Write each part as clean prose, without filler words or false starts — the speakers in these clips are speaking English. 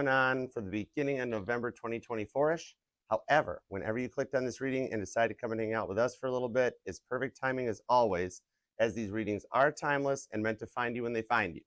on for the beginning of November 2024-ish. However, whenever you clicked on this reading and decide to come and hang out with us for a little bit, it's perfect timing as always, as these readings are timeless and meant to find you when they find you.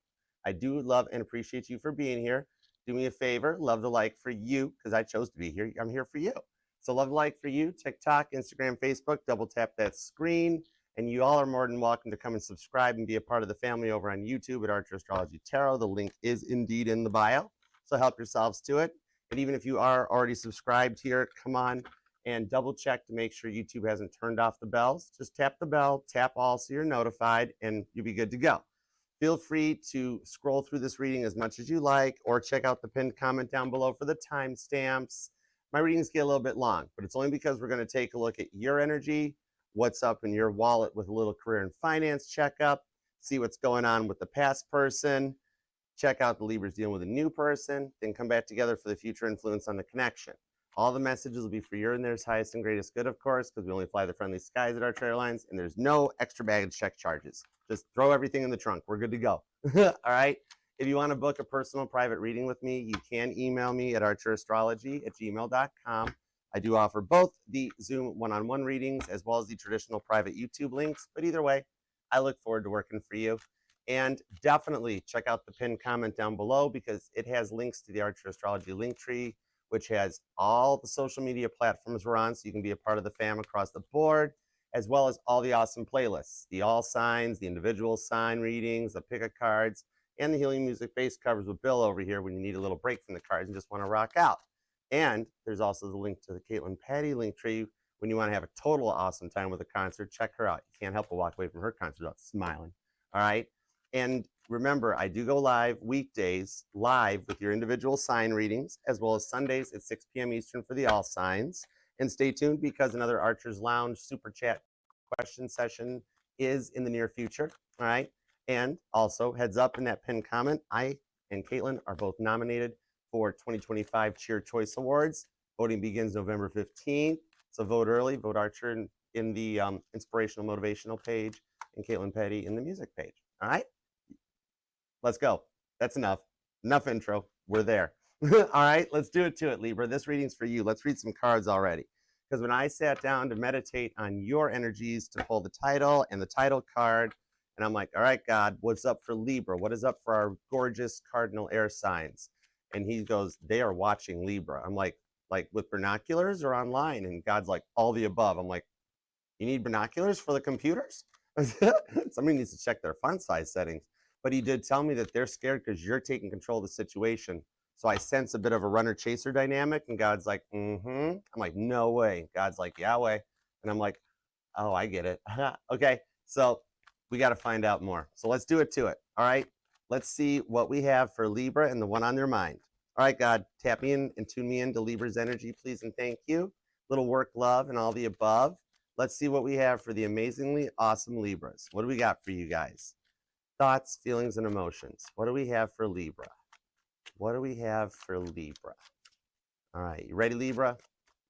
I do love and appreciate you for being here. Do me a favor, love the like for you, because I chose to be here. I'm here for you. So love the like for you, TikTok, Instagram, Facebook, double tap that screen. And you all are more than welcome to come and subscribe and be a part of the family over on YouTube at Archer Astrology Tarot. The link is indeed in the bio. So help yourselves to it. And even if you are already subscribed here, come on and double check to make sure YouTube hasn't turned off the bells. Just tap the bell, tap all so you're notified, and you'll be good to go. Feel free to scroll through this reading as much as you like, or check out the pinned comment down below for the timestamps. My readings get a little bit long, but it's only because we're going to take a look at your energy, what's up in your wallet with a little career and finance checkup, see what's going on with the past person, check out the Libras dealing with a new person, then come back together for the future influence on the connection. All the messages will be for your and theirs highest and greatest good, of course, because we only fly the friendly skies at Archer Airlines, and there's no extra baggage check charges. Just throw everything in the trunk. We're good to go. All right? If you want to book a personal private reading with me, you can email me at archerastrology@gmail.com. I do offer both the Zoom one-on-one readings as well as the traditional private YouTube links, but either way, I look forward to working for you. And definitely check out the pinned comment down below because it has links to the Archer Astrology link tree, which has all the social media platforms we're on, so you can be a part of the fam across the board, as well as all the awesome playlists, the all signs, the individual sign readings, the pick-a-cards, and the healing music base covers with Bill over here when you need a little break from the cards and just want to rock out. And there's also the link to the Caitlin Patty link tree when you want to have a total awesome time with a concert. Check her out. You can't help but walk away from her concert without smiling. All right? And remember, I do go live weekdays, live with your individual sign readings, as well as Sundays at 6 p.m. Eastern for the all signs. And stay tuned because another Archer's Lounge Super Chat question session is in the near future. All right? And also, heads up in that pinned comment, I and Caitlin are both nominated for 2025 Cheer Choice Awards. Voting begins November 15th. So vote early, vote Archer in the inspirational motivational page and Caitlin Petty in the music page. All right? Let's go. That's enough. Enough intro. We're there. All right, let's do it to it, Libra. This reading's for you. Let's read some cards already. Because when I sat down to meditate on your energies to pull the title and the title card, and I'm like, all right, God, what's up for Libra? What is up for our gorgeous cardinal air signs? And he goes, they are watching Libra. I'm like with binoculars or online? And God's like, all the above. I'm like, you need binoculars for the computers? Somebody needs to check their font size settings. But he did tell me that they're scared because you're taking control of the situation. So I sense a bit of a runner-chaser dynamic, and God's like, mm-hmm. I'm like, no way. God's like, Yahweh. And I'm like, oh, I get it. Okay, so we got to find out more. So let's do it to it, all right? Let's see what we have for Libra and the one on their mind. All right, God, tap me in and tune me into Libra's energy, please, and thank you. Little work, love, and all the above. Let's see what we have for the amazingly awesome Libras. What do we got for you guys? Thoughts, feelings, and emotions. What do we have for Libra? What do we have for Libra? All right, you ready, Libra?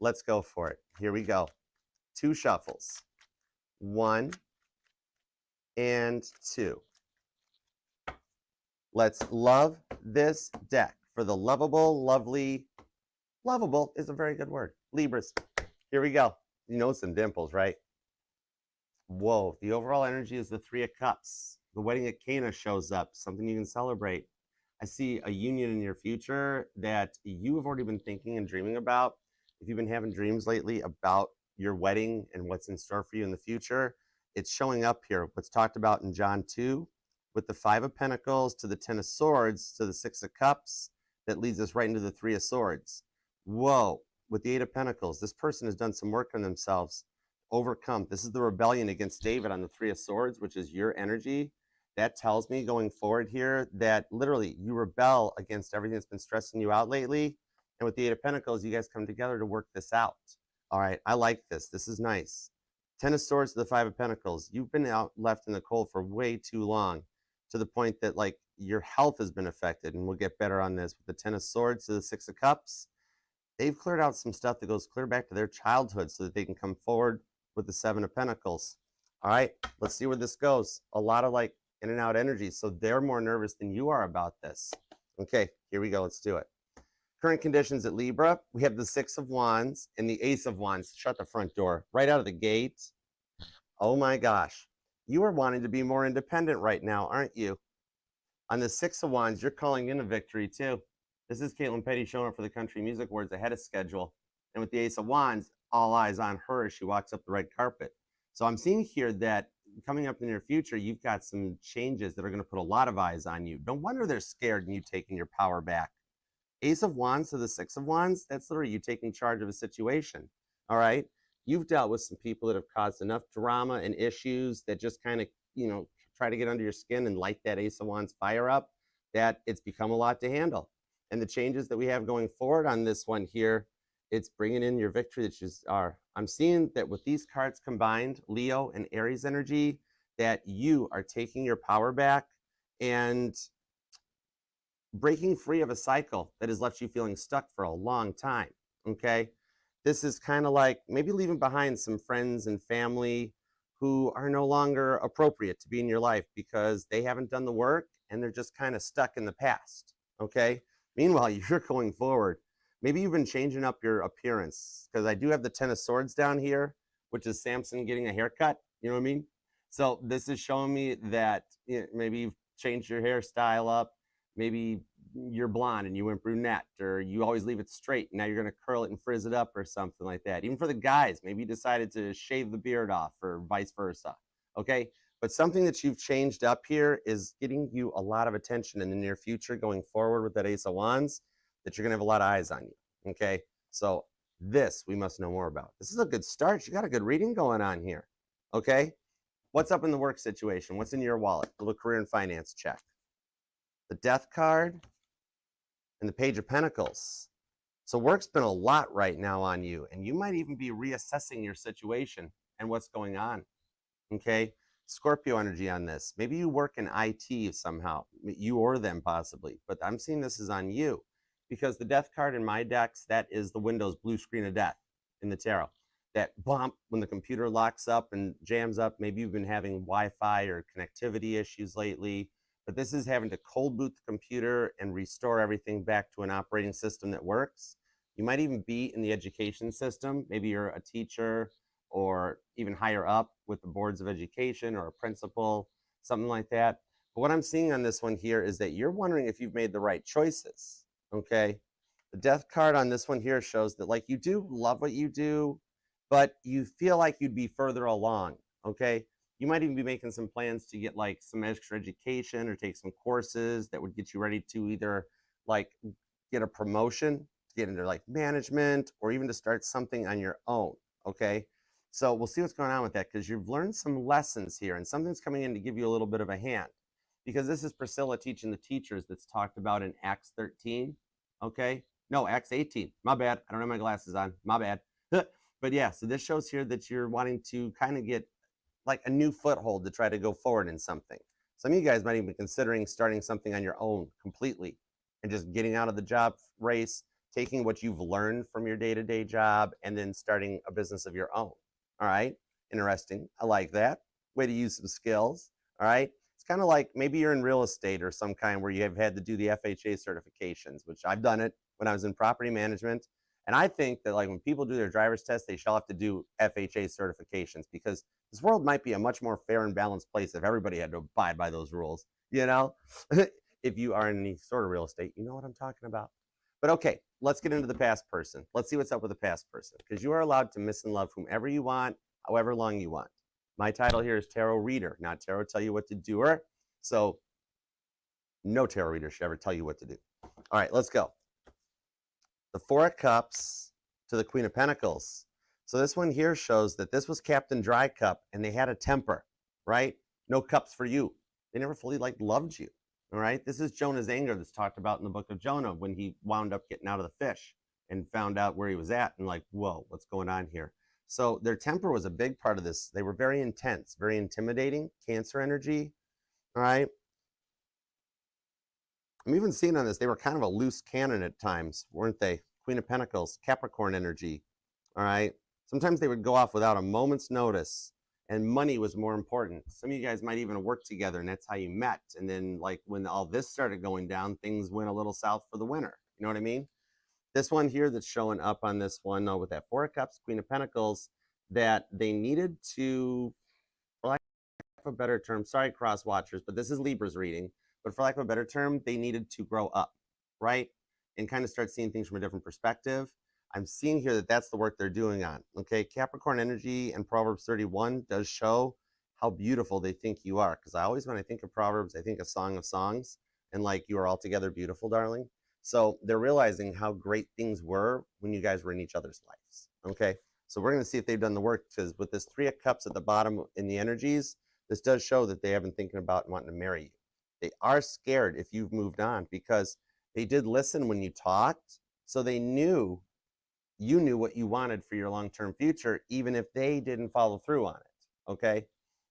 Let's go for it. Here we go. 2 shuffles. 1 and 2. Let's love this deck for the lovable, lovely. Lovable is a very good word. Libras. Here we go. You know some dimples, right? Whoa, the overall energy is the 3 of Cups. The wedding at Cana shows up, something you can celebrate. I see a union in your future that you have already been thinking and dreaming about. If you've been having dreams lately about your wedding and what's in store for you in the future, it's showing up here. What's talked about in John 2 with the 5 of Pentacles to the 10 of Swords to the 6 of Cups that leads us right into the 3 of Swords. Whoa, with the 8 of Pentacles, this person has done some work on themselves, overcome. This is the rebellion against David on the 3 of Swords, which is your energy. That tells me going forward here that literally you rebel against everything that's been stressing you out lately. And with the 8 of Pentacles, you guys come together to work this out. All right, I like this. This is nice. 10 of Swords to the 5 of Pentacles. You've been out left in the cold for way too long, to the point that like your health has been affected. And we'll get better on this. With the 10 of Swords to the 6 of Cups, they've cleared out some stuff that goes clear back to their childhood so that they can come forward with the 7 of Pentacles. All right, let's see where this goes. A lot of like in and out energy. So they're more nervous than you are about this. Okay, here we go. Let's do it. Current conditions at Libra, we have the Six of Wands and the Ace of Wands. Shut the front door right out of the gate. Oh my gosh. You are wanting to be more independent right now, aren't you? On the Six of Wands, you're calling in a victory too. This is Caitlin Petty showing up for the Country Music Awards ahead of schedule. And with the Ace of Wands, all eyes on her as she walks up the red carpet. So I'm seeing here that coming up in the near future, you've got some changes that are going to put a lot of eyes on you. No wonder they're scared and you taking your power back. Ace of Wands to the Six of Wands, that's literally you taking charge of a situation, all right? You've dealt with some people that have caused enough drama and issues that just kind of, try to get under your skin and light that Ace of Wands fire up, that it's become a lot to handle. And the changes that we have going forward on this one here, it's bringing in your victory that you are. I'm seeing that with these cards combined, Leo and Aries energy, that you are taking your power back and breaking free of a cycle that has left you feeling stuck for a long time, okay? This is kind of like maybe leaving behind some friends and family who are no longer appropriate to be in your life because they haven't done the work and they're just kind of stuck in the past, okay? Meanwhile, you're going forward. Maybe you've been changing up your appearance, because I do have the Ten of Swords down here, which is Samson getting a haircut, you know what I mean? So this is showing me that maybe you've changed your hairstyle up. Maybe you're blonde and you went brunette, or you always leave it straight and now you're going to curl it and frizz it up or something like that. Even for the guys, maybe you decided to shave the beard off or vice versa, okay? But something that you've changed up here is getting you a lot of attention in the near future going forward with that Ace of Wands, that you're going to have a lot of eyes on you, okay? So this we must know more about. This is a good start. You got a good reading going on here, okay? What's up in the work situation? What's in your wallet? A little career and finance check. The Death card and the Page of Pentacles. So work's been a lot right now on you, and you might even be reassessing your situation and what's going on, okay? Scorpio energy on this. Maybe you work in IT somehow, you or them possibly, but I'm seeing this is on you, because the Death card in my decks, that is the Windows blue screen of death in the tarot. That bump when the computer locks up and jams up. Maybe you've been having Wi-Fi or connectivity issues lately, but this is having to cold boot the computer and restore everything back to an operating system that works. You might even be in the education system. Maybe you're a teacher or even higher up with the boards of education or a principal, something like that. But what I'm seeing on this one here is that you're wondering if you've made the right choices, okay? The Death card on this one here shows that, like, you do love what you do, but you feel like you'd be further along, okay? You might even be making some plans to get like some extra education or take some courses that would get you ready to either like get a promotion, to get into like management, or even to start something on your own, okay? So we'll see what's going on with that, because you've learned some lessons here and something's coming in to give you a little bit of a hand, because this is Priscilla teaching the teachers that's talked about in Acts 13, okay? No, Acts 18, my bad. I don't have my glasses on, my bad. But yeah, so this shows here that you're wanting to kind of get like a new foothold to try to go forward in something. Some of you guys might even be considering starting something on your own completely and just getting out of the job race, taking what you've learned from your day-to-day job and then starting a business of your own. All right, interesting. I like that. Way to use some skills. All right, it's kind of like maybe you're in real estate or some kind where you have had to do the FHA certifications, which I've done it when I was in property management. And I think that like when people do their driver's test, they shall have to do FHA certifications, because this world might be a much more fair and balanced place if everybody had to abide by those rules, you know? If you are in any sort of real estate, you know what I'm talking about. But okay, let's get into the past person. Let's see what's up with the past person, because you are allowed to miss and love whomever you want, however long you want. My title here is Tarot Reader, not Tarot Tell You What to Do-er. So no tarot reader should ever tell you what to do. All right, let's go. The Four of Cups to the Queen of Pentacles. So this one here shows that this was Captain Dry Cup and they had a temper, right? No cups for you. They never fully loved you, all right? This is Jonah's anger that's talked about in the book of Jonah, when he wound up getting out of the fish and found out where he was at and like, whoa, what's going on here? So their temper was a big part of this. They were very intense, very intimidating, Cancer energy, all right? I'm even seeing on this, they were kind of a loose cannon at times, weren't they? Queen of Pentacles, Capricorn energy, all right? Sometimes they would go off without a moment's notice, and money was more important. Some of you guys might even work together, and that's how you met. And then like when all this started going down, things went a little south for the winter. You know what I mean? This one here that's showing up on this one with that Four of Cups, Queen of Pentacles, that they needed to, for lack of a better term, sorry, cross watchers, but this is Libra's reading, but for lack of a better term, they needed to grow up, right? And kind of start seeing things from a different perspective. I'm seeing here that that's the work they're doing on, okay? Capricorn energy and Proverbs 31 does show how beautiful they think you are. Because I always, when I think of Proverbs, I think of Song of Songs and like, you are altogether beautiful, darling. So they're realizing how great things were when you guys were in each other's lives, okay? So we're going to see if they've done the work, because with this Three of Cups at the bottom in the energies, this does show that they have been thinking about wanting to marry you. They are scared if you've moved on, because they did listen when you talked, so they knew you knew what you wanted for your long-term future, even if they didn't follow through on it, okay?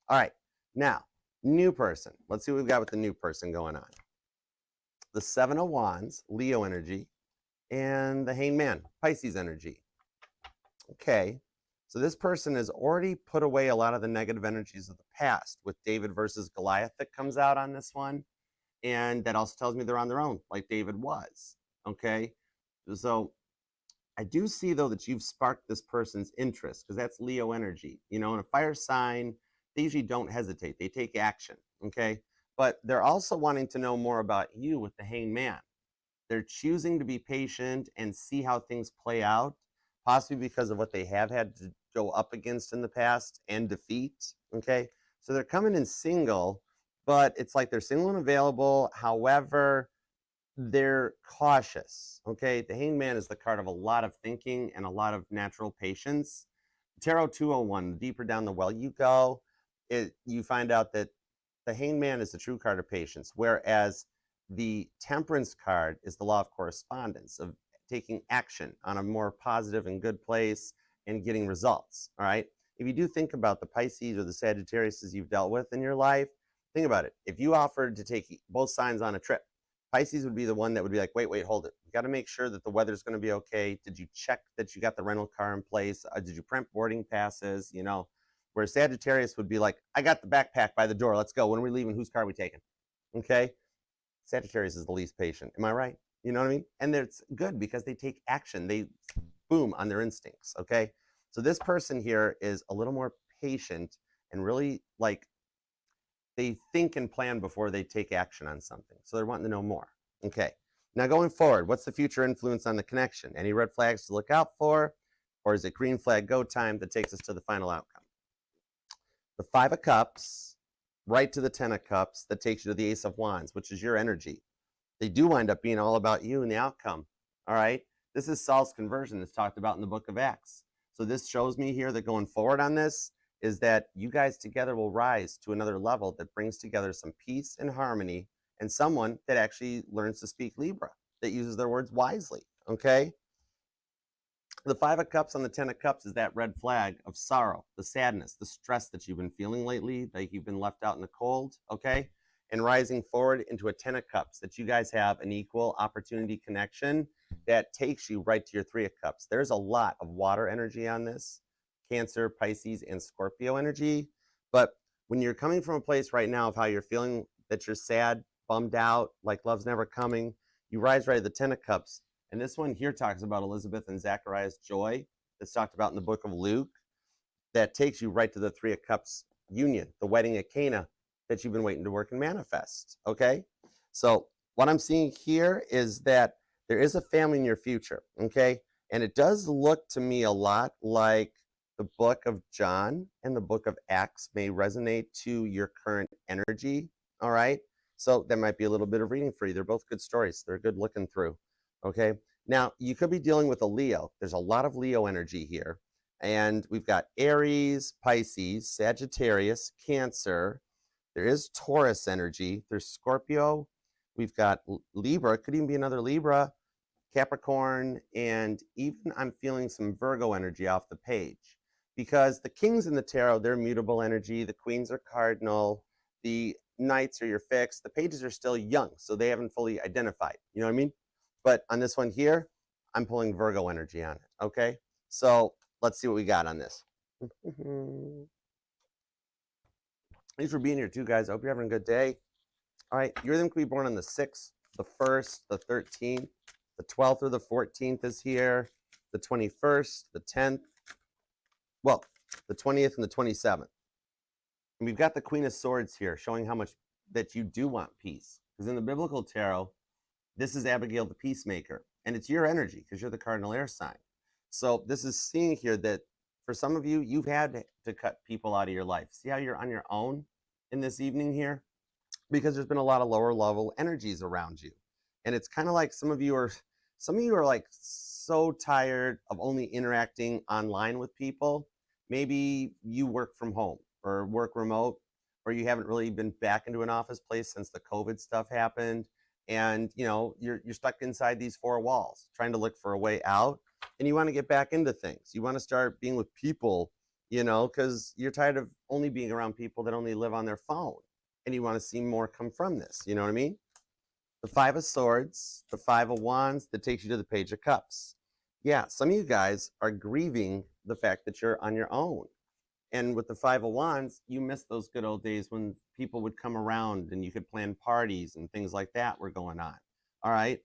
All right, now, new person. Let's see what we've got with the new person going on. The Seven of Wands, Leo energy, and the Hanged Man, Pisces energy. Okay, so this person has already put away a lot of the negative energies of the past with David versus Goliath that comes out on this one. And that also tells me they're on their own, like David was, okay? So I do see, though, that you've sparked this person's interest, because that's Leo energy. You know, in a fire sign, they usually don't hesitate. They take action, okay? But they're also wanting to know more about you with the Hanged Man. They're choosing to be patient and see how things play out, possibly because of what they have had to go up against in the past and defeat, okay? So they're coming in single, but it's like they're single and available. However, they're cautious, okay? The Hanged Man is the card of a lot of thinking and a lot of natural patience. Tarot 201, the deeper down the well you go, you find out that the Hanged Man is the true card of patience, whereas the Temperance card is the law of correspondence, of taking action on a more positive and good place and getting results, all right? If you do think about the Pisces or the Sagittariuses you've dealt with in your life, think about it. If you offered to take both signs on a trip, Pisces would be the one that would be like, wait, hold it. You got to make sure that the weather's going to be okay. Did you check that you got the rental car in place? Did you print boarding passes? You know, where Sagittarius would be like, I got the backpack by the door. Let's go. When are we leaving? Whose car are we taking? Okay. Sagittarius is the least patient. Am I right? You know what I mean? And it's good because they take action. They boom on their instincts. Okay. So this person here is a little more patient and really like, they think and plan before they take action on something. So they're wanting to know more. Okay. Now going forward, what's the future influence on the connection? Any red flags to look out for? Or is it green flag go time that takes us to the final outcome? The Five of Cups, right to the Ten of Cups, that takes you to the Ace of Wands, which is your energy. They do wind up being all about you and the outcome. All right. This is Saul's conversion that's talked about in the book of Acts. So this shows me here that going forward on this is that you guys together will rise to another level that brings together some peace and harmony, and someone that actually learns to speak Libra, that uses their words wisely, okay? The Five of Cups on the Ten of Cups is that red flag of sorrow, the sadness, the stress that you've been feeling lately, like you've been left out in the cold, okay? And rising forward into a Ten of Cups, that you guys have an equal opportunity connection that takes you right to your Three of Cups. There's a lot of water energy on this. Cancer, Pisces, and Scorpio energy. But when you're coming from a place right now of how you're feeling, that you're sad, bummed out, like love's never coming, you rise right to the Ten of Cups. And this one here talks about Elizabeth and Zachariah's joy that's talked about in the book of Luke, that takes you right to the Three of Cups union, the wedding at Cana that you've been waiting to work and manifest, okay? So what I'm seeing here is that there is a family in your future, okay? And it does look to me a lot like the book of John and the book of Acts may resonate to your current energy, all right? So that might be a little bit of reading for you. They're both good stories. They're good looking through, okay? Now, you could be dealing with a Leo. There's a lot of Leo energy here. And we've got Aries, Pisces, Sagittarius, Cancer. There is Taurus energy. There's Scorpio. We've got Libra. It could even be another Libra, Capricorn, and even I'm feeling some Virgo energy off the page. Because the kings in the tarot, they're mutable energy. The queens are cardinal. The knights are your fixed. The pages are still young, so they haven't fully identified. You know what I mean? But on this one here, I'm pulling Virgo energy on it, okay? So let's see what we got on this. Thanks for being here too, guys. I hope you're having a good day. All right, you're them could be born on the 6th, the 1st, the 13th, The 12th or the 14th is here. The 21st, the 10th. Well, the 20th and the 27th. And we've got the Queen of Swords here, showing how much that you do want peace. Because in the biblical tarot, this is Abigail the Peacemaker. And it's your energy, because you're the cardinal air sign. So this is seeing here that for some of you, you've had to cut people out of your life. See how you're on your own in this evening here? Because there's been a lot of lower level energies around you. And it's kind of like some of you are like so tired of only interacting online with people. Maybe you work from home or work remote, or you haven't really been back into an office place since the COVID stuff happened. And you're stuck inside these four walls trying to look for a way out, and you want to get back into things. You want to start being with people, because you're tired of only being around people that only live on their phone, and you want to see more come from this. You know what I mean? The Five of Swords, the Five of Wands, that takes you to the Page of Cups. Yeah, some of you guys are grieving the fact that you're on your own. And with the Five of Wands, you miss those good old days when people would come around and you could plan parties and things like that were going on. All right.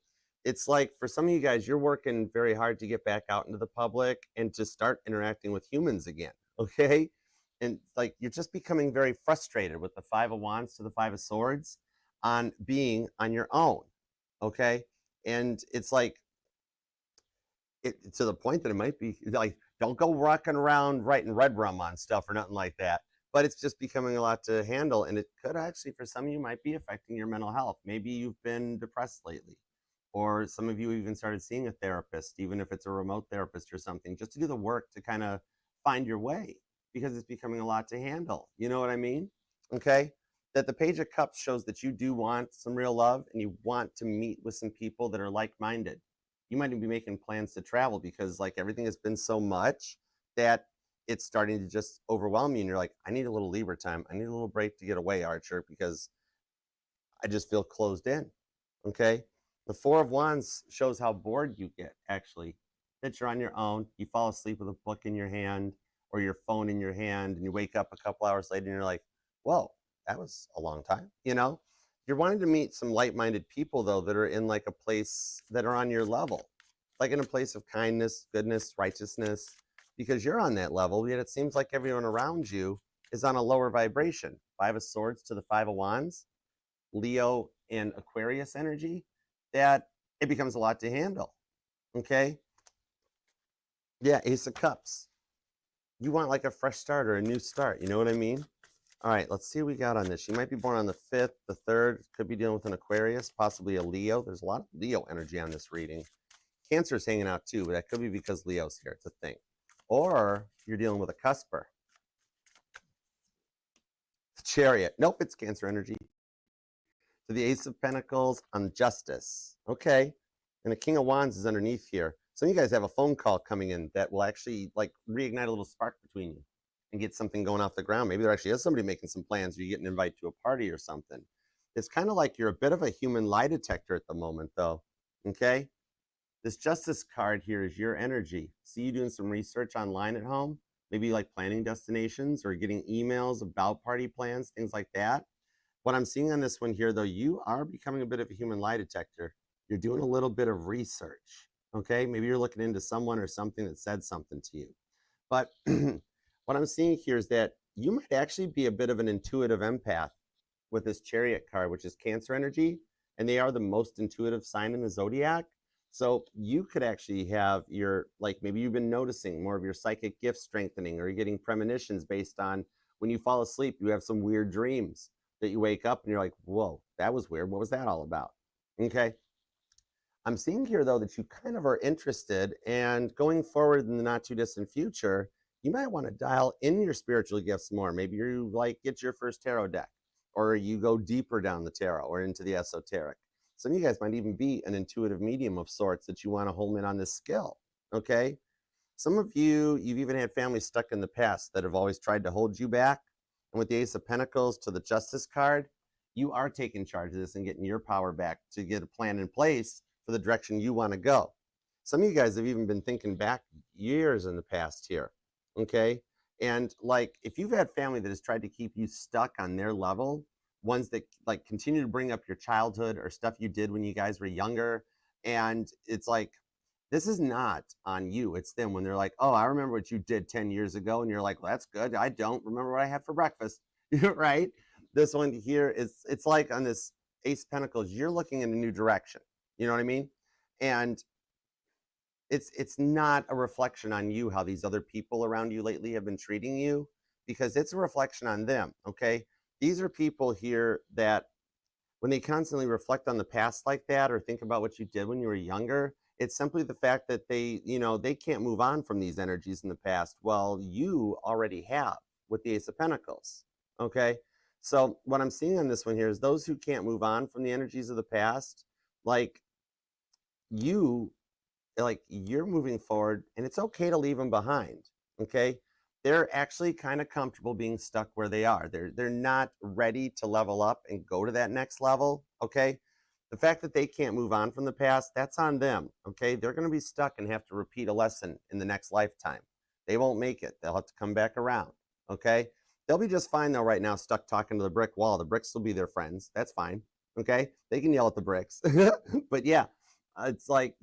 It's like for some of you guys, you're working very hard to get back out into the public and to start interacting with humans again. Okay. And like you're just becoming very frustrated with the Five of Wands to the Five of Swords on being on your own. Okay. And it's like, to the point that it might be like, don't go rocking around writing red rum on stuff or nothing like that. But it's just becoming a lot to handle. And it could actually, for some of you, might be affecting your mental health. Maybe you've been depressed lately. Or some of you even started seeing a therapist, even if it's a remote therapist or something, just to do the work to kind of find your way, because it's becoming a lot to handle. You know what I mean? Okay. That the Page of Cups shows that you do want some real love, and you want to meet with some people that are like-minded. You might even be making plans to travel, because like everything has been so much that it's starting to just overwhelm you. And you're like, I need a little Libra time. I need a little break to get away, Archer, because I just feel closed in. Okay. The Four of Wands shows how bored you get, actually, that you're on your own. You fall asleep with a book in your hand or your phone in your hand, and you wake up a couple hours later and you're like, whoa, that was a long time. You're wanting to meet some like-minded people, though, that are in like a place that are on your level, like in a place of kindness, goodness, righteousness, because you're on that level, yet it seems like everyone around you is on a lower vibration. Five of Swords to the Five of Wands, Leo and Aquarius energy, that it becomes a lot to handle. Okay? Yeah, Ace of Cups. You want like a fresh start or a new start. You know what I mean? All right, let's see what we got on this. You might be born on the 5th, the 3rd, could be dealing with an Aquarius, possibly a Leo. There's a lot of Leo energy on this reading. Cancer's hanging out too, but that could be because Leo's here. It's a thing. Or you're dealing with a cusper. Chariot. Nope, it's Cancer energy. To the Ace of Pentacles on Justice. Okay. And the King of Wands is underneath here. Some of you guys have a phone call coming in that will actually like reignite a little spark between you and get something going off the ground. Maybe there actually is somebody making some plans, or you get an invite to a party or something. It's kind of like you're a bit of a human lie detector at the moment, though. Okay. This Justice card here is your energy. See you doing some research online at home, maybe like planning destinations or getting emails about party plans, things like that. What I'm seeing on this one here, though, you are becoming a bit of a human lie detector. You're doing a little bit of research. Okay. Maybe you're looking into someone or something that said something to you. But what I'm seeing here is that you might actually be a bit of an intuitive empath with this Chariot card, which is Cancer energy, and they are the most intuitive sign in the zodiac. So you could actually have your, like maybe you've been noticing more of your psychic gifts strengthening, or you're getting premonitions based on when you fall asleep, you have some weird dreams that you wake up and you're like, whoa, that was weird. What was that all about? Okay. I'm seeing here, though, that you kind of are interested, and going forward in the not too distant future, you might want to dial in your spiritual gifts more. Maybe you like get your first tarot deck, or you go deeper down the tarot or into the esoteric. Some of you guys might even be an intuitive medium of sorts that you want to hone in on this skill. Okay. Some of you, you've even had family stuck in the past that have always tried to hold you back. And with the Ace of Pentacles to the Justice card, you are taking charge of this and getting your power back to get a plan in place for the direction you want to go. Some of you guys have even been thinking back years in the past here, okay? And like, if you've had family that has tried to keep you stuck on their level, ones that like continue to bring up your childhood or stuff you did when you guys were younger, And it's like, this is not on you. It's them when they're like, oh, I remember what you did 10 years ago. And you're like, well, that's good. I don't remember what I had for breakfast. Right? This one here is, it's like on this Ace of Pentacles, you're looking in a new direction. You know what I mean? And it's not a reflection on you how these other people around you lately have been treating you, because it's a reflection on them. Okay? These are people here that when they constantly reflect on the past like that, or think about what you did when you were younger, it's simply the fact that they, they can't move on from these energies in the past. Well, you already have with the Ace of Pentacles. Okay? So what I'm seeing on this one here is those who can't move on from the energies of the past, like you, like you're moving forward, and it's okay to leave them behind. Okay? They're actually kind of comfortable being stuck where they are. They're not ready to level up and go to that next level. Okay? The fact that they can't move on from the past, that's on them. Okay? They're going to be stuck and have to repeat a lesson in the next lifetime. They won't make it. They'll have to come back around. Okay? They'll be just fine though right now, stuck talking to the brick wall. The bricks will be their friends. That's fine. Okay? They can yell at the bricks. But yeah, it's like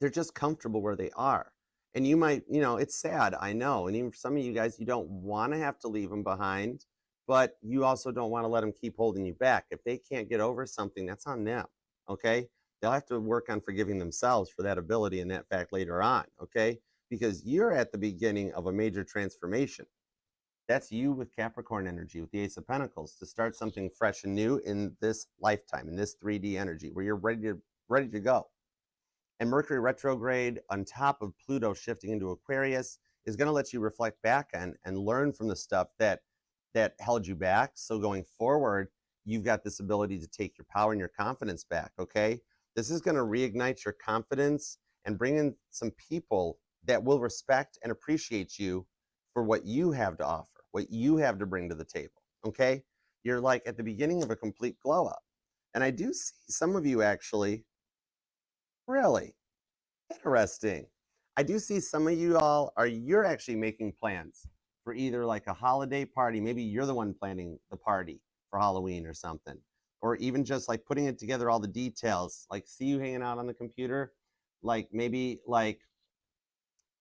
they're just comfortable where they are. And you might, it's sad, I know. And even for some of you guys, you don't want to have to leave them behind, but you also don't want to let them keep holding you back. If they can't get over something, that's on them. Okay? They'll have to work on forgiving themselves for that ability and that fact later on. Okay? Because you're at the beginning of a major transformation. That's you with Capricorn energy, with the Ace of Pentacles, to start something fresh and new in this lifetime, in this 3D energy, where you're ready to go. And Mercury retrograde on top of Pluto shifting into Aquarius is going to let you reflect back and learn from the stuff that held you back. So going forward, you've got this ability to take your power and your confidence back. Okay? This is going to reignite your confidence and bring in some people that will respect and appreciate you for what you have to offer, what you have to bring to the table. Okay? You're like at the beginning of a complete glow up. And I do see some of you actually. Really interesting. I do see some of you all you're actually making plans for either like a holiday party. Maybe you're the one planning the party for Halloween or something, or even just like putting it together, all the details. Like see you hanging out on the computer, like maybe like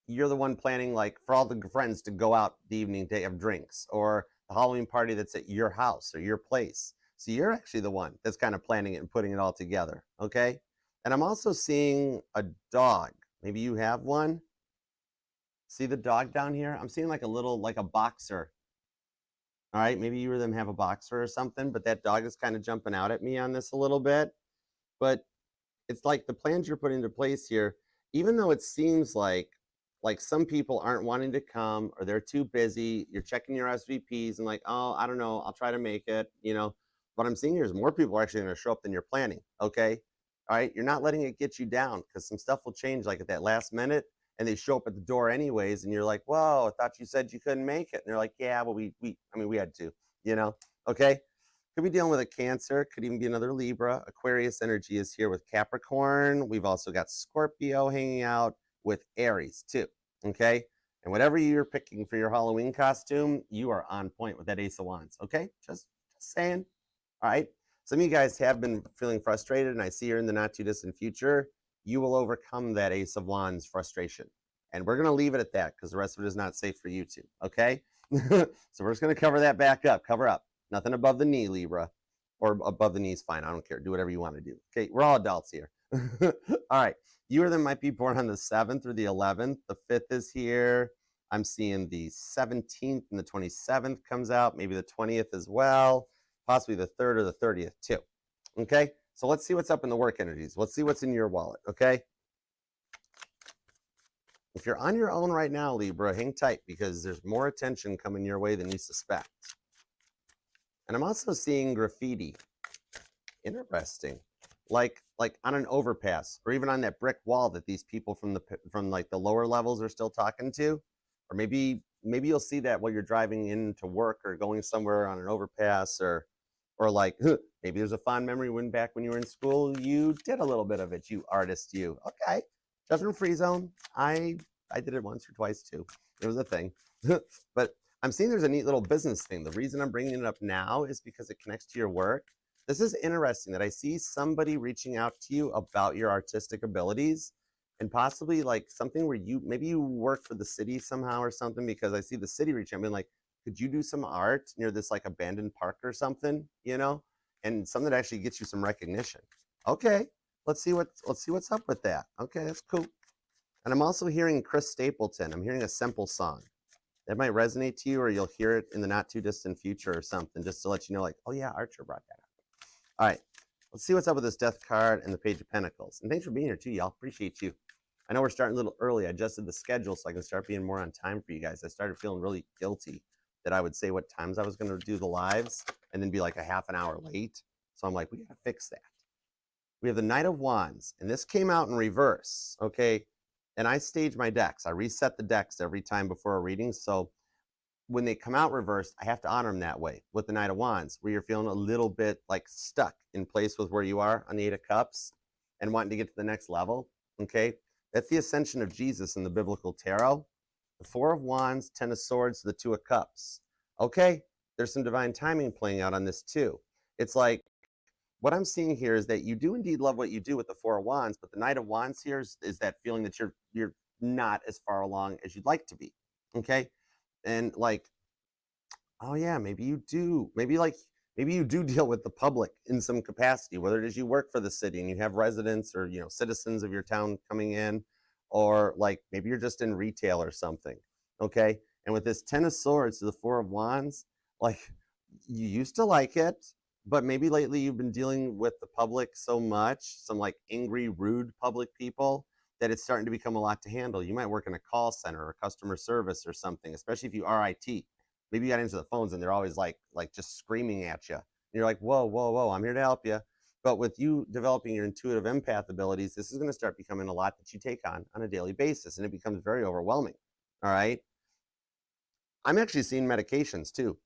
you're the one planning like for all the friends to go out the evening to have drinks, or the Halloween party that's at your house or your place. So you're actually the one that's kind of planning it and putting it all together. Okay? And I'm also seeing a dog. Maybe you have one. See the dog down here? I'm seeing like a little, like a boxer. All right, maybe you or them have a boxer or something, but that dog is kind of jumping out at me on this a little bit. But it's like the plans you're putting into place here, even though it seems like some people aren't wanting to come or they're too busy, you're checking your SVPs and like, oh, I don't know, I'll try to make it, What I'm seeing here is more people are actually going to show up than you're planning. Okay? All right, you're not letting it get you down, because some stuff will change like at that last minute, and they show up at the door anyways, and you're like, whoa, I thought you said you couldn't make it. And they're like, yeah, well, we had to, okay? Could be dealing with a Cancer, could even be another Libra. Aquarius energy is here with Capricorn. We've also got Scorpio hanging out with Aries too, okay? And whatever you're picking for your Halloween costume, you are on point with that Ace of Wands, okay? Just saying, all right? Some of you guys have been feeling frustrated, and I see here in the not too distant future, you will overcome that Ace of Wands frustration. And we're going to leave it at that, because the rest of it is not safe for you two, okay? So we're just going to cover that back up, cover up. Nothing above the knee, Libra. Or above the knee is fine. I don't care. Do whatever you want to do. Okay, we're all adults here. All right. You or them might be born on the 7th or the 11th. The 5th is here. I'm seeing the 17th and the 27th comes out. Maybe the 20th as well. Possibly the 3rd or the 30th too. Okay, so let's see what's up in the work energies. Let's see what's in your wallet. Okay, if you're on your own right now, Libra, hang tight, because there's more attention coming your way than you suspect. And I'm also seeing graffiti. Interesting, like on an overpass, or even on that brick wall that these people from like the lower levels are still talking to. Or maybe you'll see that while you're driving into work or going somewhere on an overpass, or like maybe there's a fond memory back when you were in school, you did a little bit of it, you artist, you. Okay, judgment free zone. I did it once or twice too. It was a thing. But I'm seeing there's a neat little business thing. The reason I'm bringing it up now is because it connects to your work. This is interesting that I see somebody reaching out to you about your artistic abilities and possibly like something where maybe you work for the city somehow or something, because I see the city reaching out, I mean, like, could you do some art near this like abandoned park or something, you know, and something that actually gets you some recognition. Okay, let's see what's up with that. Okay, that's cool. And I'm also hearing Chris Stapleton. I'm hearing a simple song that might resonate to you, or you'll hear it in the not too distant future or something, just to let you know, like, oh yeah, Archer brought that up. All right, let's see what's up with this Death card and the Page of Pentacles. And thanks for being here too, y'all. Appreciate you. I know we're starting a little early. I adjusted the schedule so I can start being more on time for you guys. I started feeling really guilty that I would say what times I was going to do the lives and then be like a half an hour late. So I'm like, we got to fix that. We have the Knight of Wands, and this came out in reverse, okay? And I stage my decks. I reset the decks every time before a reading. So when they come out reversed, I have to honor them that way with the Knight of Wands, where you're feeling a little bit like stuck in place with where you are on the Eight of Cups and wanting to get to the next level, okay? That's the ascension of Jesus in the biblical tarot. The Four of Wands, Ten of Swords, the Two of Cups. Okay, there's some divine timing playing out on this too. It's like, what I'm seeing here is that you do indeed love what you do with the Four of Wands, but the Knight of Wands here is that feeling that you're not as far along as you'd like to be, okay? And like, oh yeah, maybe you do. Maybe you do deal with the public in some capacity, whether it is you work for the city and you have residents or, you know, citizens of your town coming in, or like maybe you're just in retail or something, okay? And with this Ten of Swords to the Four of Wands, like, you used to like it, but maybe lately you've been dealing with the public so much, some like angry, rude public people, that it's starting to become a lot to handle. You might work in a call center or customer service or something, especially if you are IT. Maybe you got into the phones and they're always like just screaming at you. And you're like, whoa, whoa, whoa, I'm here to help you. But with you developing your intuitive empath abilities, this is going to start becoming a lot that you take on a daily basis, and it becomes very overwhelming. All right. I'm actually seeing medications too.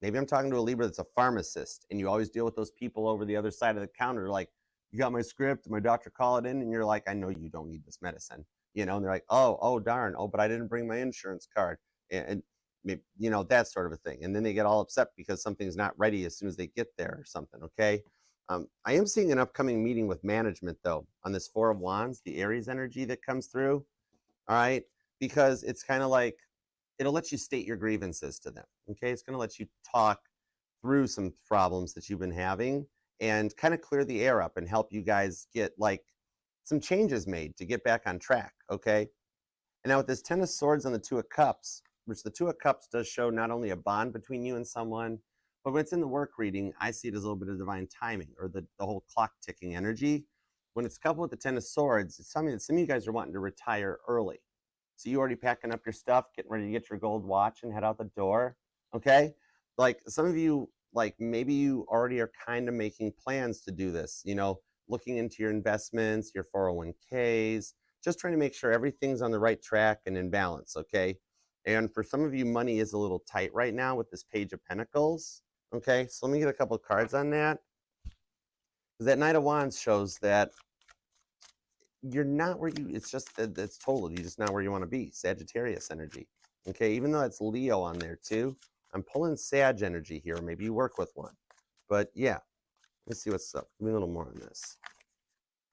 Maybe I'm talking to a Libra that's a pharmacist, and you always deal with those people over the other side of the counter, like, you got my script, my doctor called it in, and you're like, I know you don't need this medicine, you know, and they're like, oh, darn, oh, but I didn't bring my insurance card, and you know, that sort of a thing. And then they get all upset because something's not ready as soon as they get there or something, okay? I am seeing an upcoming meeting with management, though, on this Four of Wands, the Aries energy that comes through, all right? Because it's kind of like, it'll let you state your grievances to them, okay? It's going to let you talk through some problems that you've been having and kind of clear the air up and help you guys get like some changes made to get back on track, okay? And now with this Ten of Swords and the Two of Cups, which the Two of Cups does show not only a bond between you and someone, but when it's in the work reading, I see it as a little bit of divine timing, or the whole clock ticking energy. When it's coupled with the Ten of Swords, it's telling me that some of you guys are wanting to retire early. So you already packing up your stuff, getting ready to get your gold watch and head out the door, okay? Like some of you, like maybe you already are kind of making plans to do this, you know, looking into your investments, your 401ks, just trying to make sure everything's on the right track and in balance, okay? And for some of you, money is a little tight right now with this Page of Pentacles, okay? So let me get a couple of cards on that. Because that Knight of Wands shows that you're not where you, it's just that it's totally just not where you want to be. Sagittarius energy, okay? Even though it's Leo on there too, I'm pulling Sag energy here. Maybe you work with one. But yeah, let's see what's up. Give me a little more on this.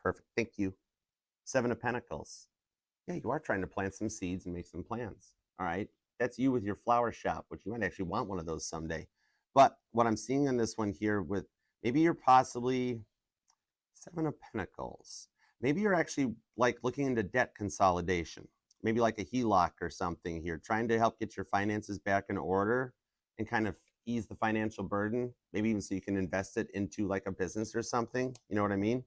Perfect, thank you. Seven of Pentacles. Yeah, you are trying to plant some seeds and make some plans, all right? That's you with your flower shop, which you might actually want one of those someday. But what I'm seeing on this one here with, maybe you're possibly, Seven of Pentacles. Maybe you're actually like looking into debt consolidation, maybe like a HELOC or something here, trying to help get your finances back in order and kind of ease the financial burden, maybe even so you can invest it into like a business or something. You know what I mean?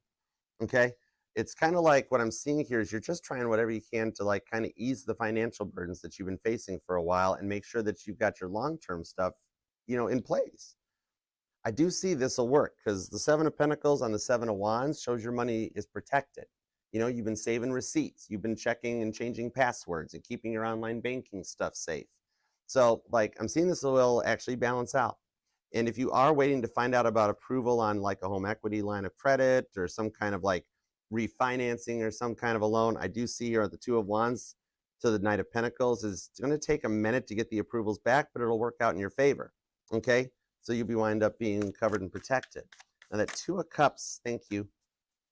Okay. It's kind of like what I'm seeing here is you're just trying whatever you can to like kind of ease the financial burdens that you've been facing for a while and make sure that you've got your long-term stuff, you know, in place. I do see this will work because the Seven of Pentacles on the Seven of Wands shows your money is protected. You know, you've been saving receipts, you've been checking and changing passwords and keeping your online banking stuff safe. So like I'm seeing this will actually balance out. And if you are waiting to find out about approval on like a home equity line of credit or some kind of like refinancing or some kind of a loan, I do see here the Two of Wands to the Knight of Pentacles is going to take a minute to get the approvals back, but it'll work out in your favor. Okay. So you'll be wind up being covered and protected. Now that Two of Cups, thank you.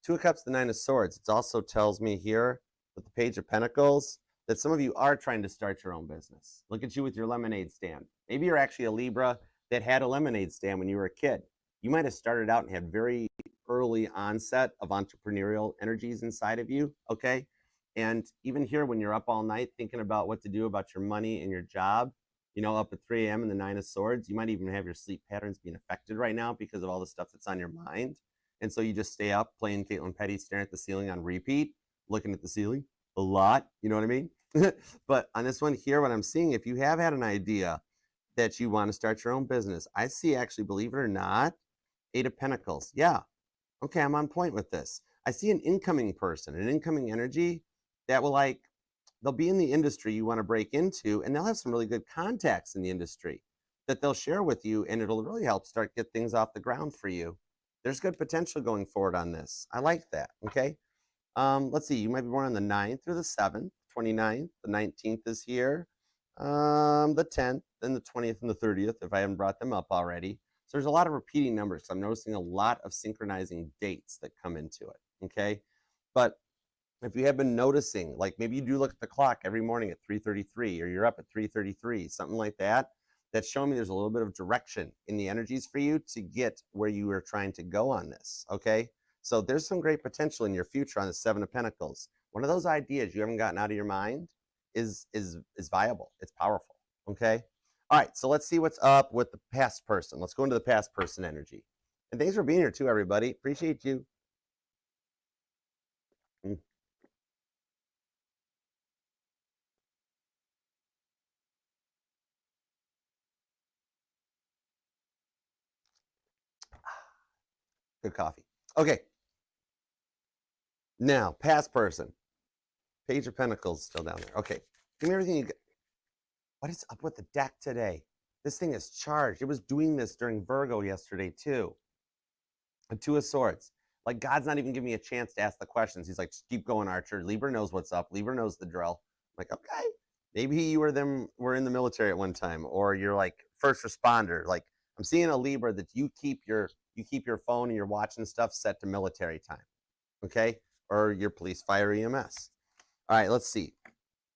Two of Cups, the Nine of Swords. It also tells me here with the Page of Pentacles that some of you are trying to start your own business. Look at you with your lemonade stand. Maybe you're actually a Libra that had a lemonade stand when you were a kid. You might have started out and had very early onset of entrepreneurial energies inside of you, okay? And even here, when you're up all night thinking about what to do about your money and your job, you know, up at 3 a.m. in the Nine of Swords, you might even have your sleep patterns being affected right now because of all the stuff that's on your mind. And so you just stay up playing Caitlin Petty, staring at the ceiling on repeat, looking at the ceiling a lot, you know what I mean? But on this one here, what I'm seeing, if you have had an idea that you want to start your own business, I see actually, believe it or not, Eight of Pentacles. Yeah, okay, I'm on point with this. I see an incoming person, an incoming energy that will like, they'll be in the industry you want to break into, and they'll have some really good contacts in the industry that they'll share with you, and it'll really help start get things off the ground for you. There's good potential going forward on this. I like that, okay? Let's see, you might be born on the 9th or the 7th, 29th, the 19th is here, the 10th, and the 20th and the 30th, if I haven't brought them up already. So there's a lot of repeating numbers. I'm noticing a lot of synchronizing dates that come into it, okay? But if you have been noticing, like maybe you do look at the clock every morning at 3:33, or you're up at 3:33, something like that, that's showing me there's a little bit of direction in the energies for you to get where you are trying to go on this, okay? So there's some great potential in your future on the Seven of Pentacles. One of those ideas you haven't gotten out of your mind is viable. It's powerful, okay? All right, so let's see what's up with the past person. Let's go into the past person energy. And thanks for being here too, everybody. Appreciate you. Good coffee. Okay. Now, past person. Page of Pentacles still down there. Okay. Give me everything you got. What is up with the deck today? This thing is charged. It was doing this during Virgo yesterday too. A Two of Swords. Like God's not even giving me a chance to ask the questions. He's like, just keep going, Archer. Libra knows what's up. Libra knows the drill. I'm like, okay. Maybe you were in the military at one time, or you're like first responder. Like I'm seeing a Libra that you keep your phone and your watch and stuff set to military time. Okay? Or your police, fire, EMS. All right, let's see.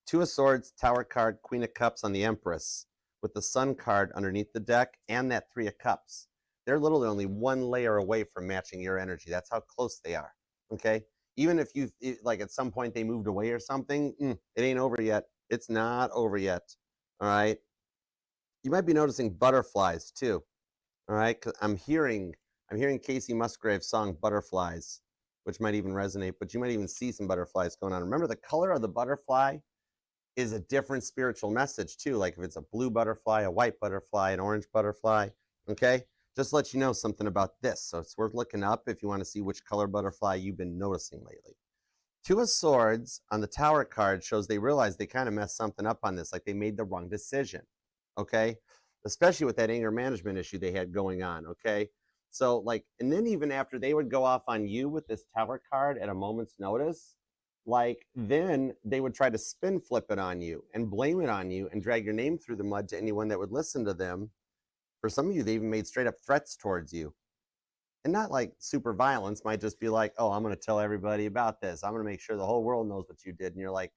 Two of Swords, Tower card, Queen of Cups on the Empress, with the Sun card underneath the deck, and that Three of Cups. They're literally only one layer away from matching your energy. That's how close they are, okay? Even if you, like at some point they moved away or something, it ain't over yet. It's not over yet, all right? You might be noticing butterflies too, all right? 'Cause I'm hearing Casey Musgrave's song, Butterflies, which might even resonate, but you might even see some butterflies going on. Remember, the color of the butterfly is a different spiritual message too. Like if it's a blue butterfly, a white butterfly, an orange butterfly, okay? Just let you know something about this. So it's worth looking up if you want to see which color butterfly you've been noticing lately. Two of Swords on the Tower card shows they realized they kind of messed something up on this, like they made the wrong decision, okay? Especially with that anger management issue they had going on, okay? So like, and then even after they would go off on you with this Tower card at a moment's notice, like then they would try to spin flip it on you and blame it on you and drag your name through the mud to anyone that would listen to them. For some of you, they even made straight up threats towards you. And not like super violence, might just be like, oh, I'm going to tell everybody about this. I'm going to make sure the whole world knows what you did. And you're like,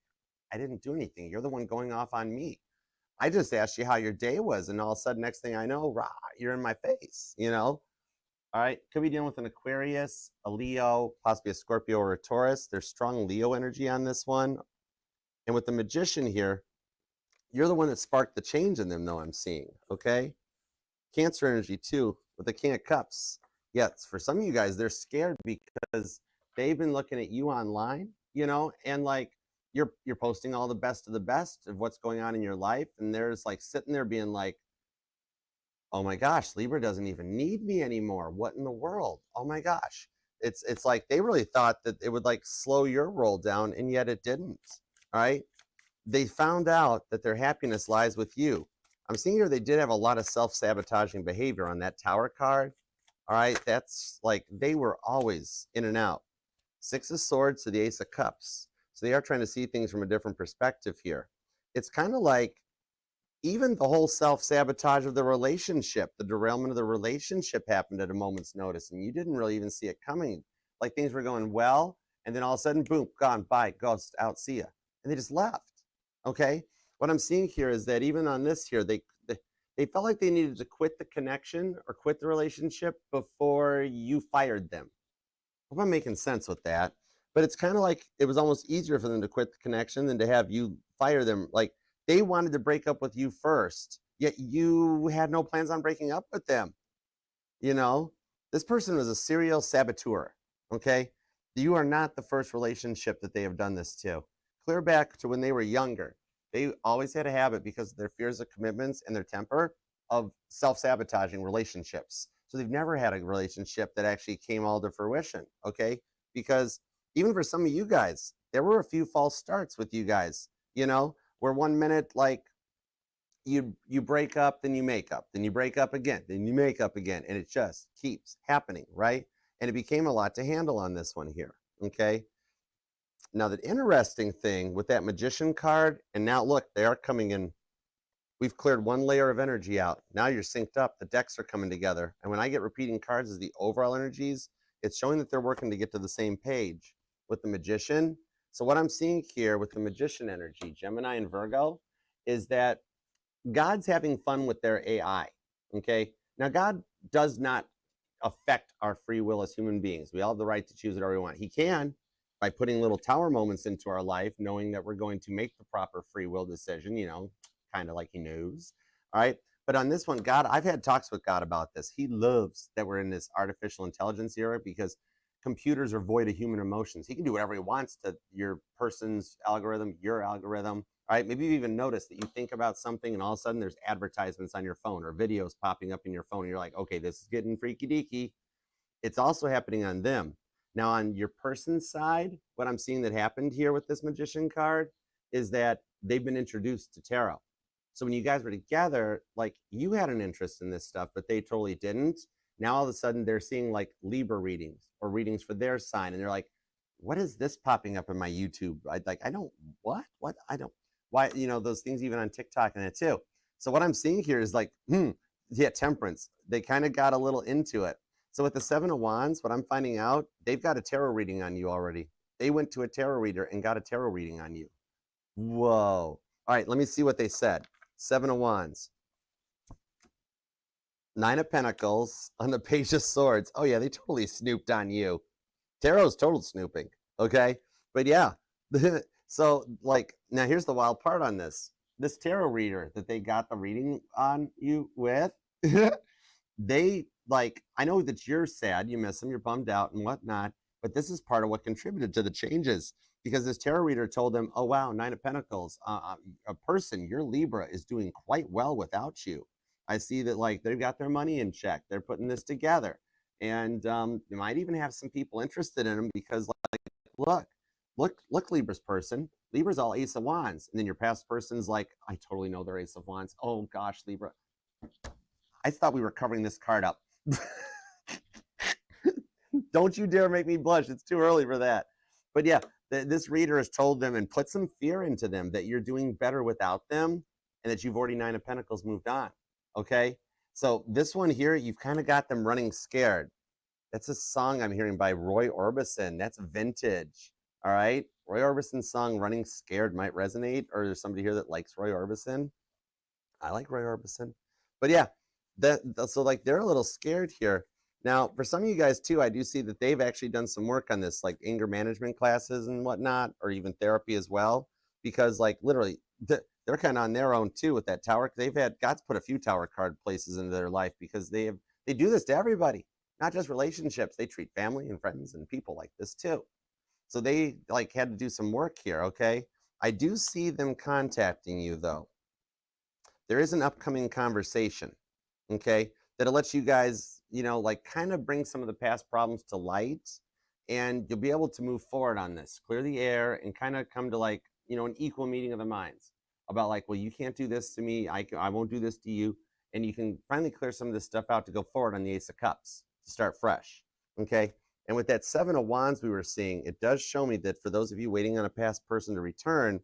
I didn't do anything. You're the one going off on me. I just asked you how your day was. And all of a sudden, next thing I know, rah, you're in my face, you know? All right, could be dealing with an Aquarius, a Leo, possibly a Scorpio or a Taurus. There's strong Leo energy on this one. And with the Magician here, you're the one that sparked the change in them, though, I'm seeing, okay? Cancer energy, too, with the King of Cups. Yes, for some of you guys, they're scared because they've been looking at you online, you know, and like you're posting all the best of what's going on in your life. And there's like sitting there being like, oh my gosh, Libra doesn't even need me anymore. What in the world? Oh my gosh. It's like they really thought that it would like slow your roll down, and yet it didn't. All right. They found out that their happiness lies with you. I'm seeing here they did have a lot of self-sabotaging behavior on that Tower card. All right. That's like they were always in and out. Six of Swords to the Ace of Cups. So they are trying to see things from a different perspective here. It's kind of like even the whole self-sabotage of the relationship, the derailment of the relationship happened at a moment's notice, and you didn't really even see it coming. Like things were going well, and then all of a sudden, boom, gone, bye, ghost out, see ya. And they just left, okay? What I'm seeing here is that even on this here, they felt like they needed to quit the connection or quit the relationship before you fired them. I hope I'm making sense with that. But it's kind of like it was almost easier for them to quit the connection than to have you fire them. Like they wanted to break up with you first, yet you had no plans on breaking up with them. You know, this person was a serial saboteur. Okay. You are not the first relationship that they have done this to. Clear back to when they were younger. They always had a habit, because of their fears of commitments and their temper, of self-sabotaging relationships. So they've never had a relationship that actually came all to fruition, okay? Because even for some of you guys, there were a few false starts with you guys, you know, where one minute, like, you break up, then you make up, then you break up again, then you make up again, and it just keeps happening, right? And it became a lot to handle on this one here, okay? Now, the interesting thing with that Magician card, and now look, they are coming in. We've cleared one layer of energy out. Now you're synced up. The decks are coming together. And when I get repeating cards as the overall energies, it's showing that they're working to get to the same page with the Magician. So what I'm seeing here with the Magician energy, Gemini and Virgo, is that God's having fun with their AI, okay? Now, God does not affect our free will as human beings. We all have the right to choose whatever we want. He can, by putting little tower moments into our life, knowing that we're going to make the proper free will decision, you know, kind of like he knows, all right? But on this one, God, I've had talks with God about this. He loves that we're in this artificial intelligence era, because computers are void of human emotions. He can do whatever he wants to your person's algorithm, your algorithm, all right? Maybe you even notice that you think about something and all of a sudden there's advertisements on your phone or videos popping up in your phone. And you're like, okay, this is getting freaky deaky. It's also happening on them. Now, on your person's side, what I'm seeing that happened here with this Magician card is that they've been introduced to tarot. So when you guys were together, like, you had an interest in this stuff, but they totally didn't. Now all of a sudden they're seeing like Libra readings or readings for their sign, and they're like, what is this popping up in my YouTube? I don't, what? I don't, why, you know, those things even on TikTok and it too. So what I'm seeing here is like, yeah, temperance. They kind of got a little into it. So with the Seven of Wands, what I'm finding out, they've got a tarot reading on you already. They went to a tarot reader and got a tarot reading on you. Whoa. All right, let me see what they said. Seven of Wands. Nine of Pentacles on the Page of Swords. Oh yeah, they totally snooped on you. Tarot's total snooping, okay? But yeah, so like, now here's the wild part on this. This tarot reader that they got the reading on you with, they, like, I know that you're sad, you miss them, you're bummed out and whatnot, but this is part of what contributed to the changes, because this tarot reader told them, oh wow, Nine of Pentacles, a person, your Libra, is doing quite well without you. I see that, like, they've got their money in check, they're putting this together, and you might even have some people interested in them, because, like, look, Libra's person, Libra's all Ace of Wands, and then your past person's like, I totally know they're Ace of Wands. Oh gosh, Libra, I thought we were covering this card up. Don't you dare make me blush. It's too early for that. But yeah, this reader has told them and put some fear into them that you're doing better without them, and that you've already Nine of Pentacles moved on. Okay? So this one here, you've kind of got them running scared. That's a song I'm hearing by Roy Orbison. That's vintage. All right? Roy Orbison's song Running Scared might resonate, or there's somebody here that likes Roy Orbison. I like Roy Orbison. But yeah, so like, they're a little scared here. Now, for some of you guys too, I do see that they've actually done some work on this, like anger management classes and whatnot, or even therapy as well, because like literally they're kind of on their own too with that tower. They've had God's put a few tower card places into their life, because they do this to everybody, not just relationships. They treat family and friends and people like this too. So they like had to do some work here. Okay, I do see them contacting you though. There is an upcoming conversation, okay, that'll let you guys, you know, like kind of bring some of the past problems to light, and you'll be able to move forward on this, clear the air, and kind of come to, like, you know, an equal meeting of the minds about, like, well, you can't do this to me, I won't do this to you, and you can finally clear some of this stuff out to go forward on the Ace of Cups to start fresh, okay? And with that Seven of Wands we were seeing, it does show me that for those of you waiting on a past person to return,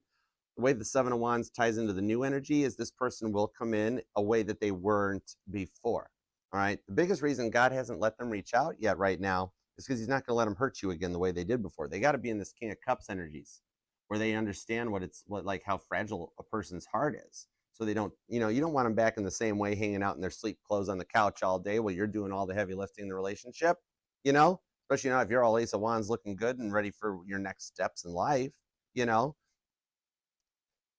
the way the Seven of Wands ties into the new energy is this person will come in a way that they weren't before. All right. The biggest reason God hasn't let them reach out yet right now is because he's not going to let them hurt you again the way they did before. They got to be in this King of Cups energies where they understand like how fragile a person's heart is. So they don't, you don't want them back in the same way, hanging out in their sleep clothes on the couch all day while you're doing all the heavy lifting in the relationship, especially if you're all Ace of Wands looking good and ready for your next steps in life,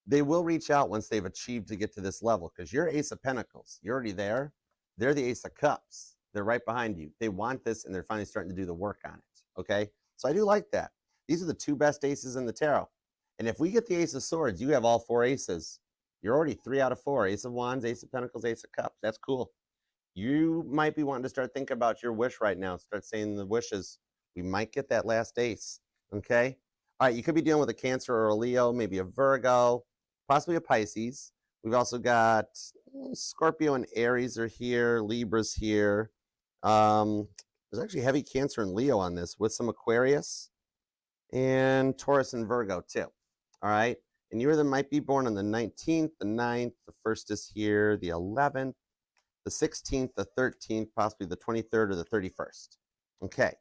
they will reach out once they've achieved to get to this level because you're Ace of Pentacles. You're already there. They're the Ace of Cups. They're right behind you. They want this and they're finally starting to do the work on it. Okay. So I do like that. These are the two best aces in the tarot. And if we get the Ace of Swords, you have all four aces. You're already 3 out of 4. Ace of Wands, Ace of Pentacles, Ace of Cups. That's cool. You might be wanting to start thinking about your wish right now. Start saying the wishes. We might get that last ace. Okay. All right. You could be dealing with a Cancer or a Leo, maybe a Virgo, possibly a Pisces. We've also got Scorpio and Aries are here. Libra's here. There's actually heavy Cancer and Leo on this with some Aquarius and Taurus and Virgo too. All right. And you might be born on the 19th, the 9th, the 1st is here, the 11th, the 16th, the 13th, possibly the 23rd or the 31st. Okay.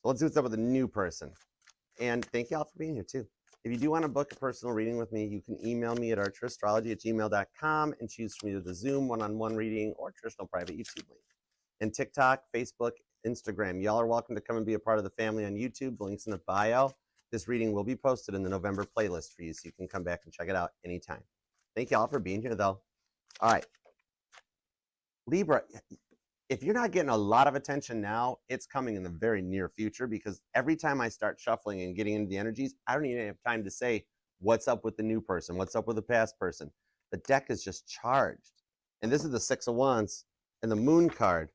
So let's see what's up with the new person. And thank you all for being here too. If you do want to book a personal reading with me, you can email me at archerastrology@gmail.com and choose from either the Zoom one-on-one reading or traditional private YouTube link. And TikTok, Facebook, Instagram. Y'all are welcome to come and be a part of the family on YouTube. The link's in the bio. This reading will be posted in the November playlist for you, so you can come back and check it out anytime. Thank you all for being here, though. All right. Libra, if you're not getting a lot of attention now, it's coming in the very near future because every time I start shuffling and getting into the energies, I don't even have time to say what's up with the new person, what's up with the past person. The deck is just charged. And this is the 6 of Wands and the Moon card.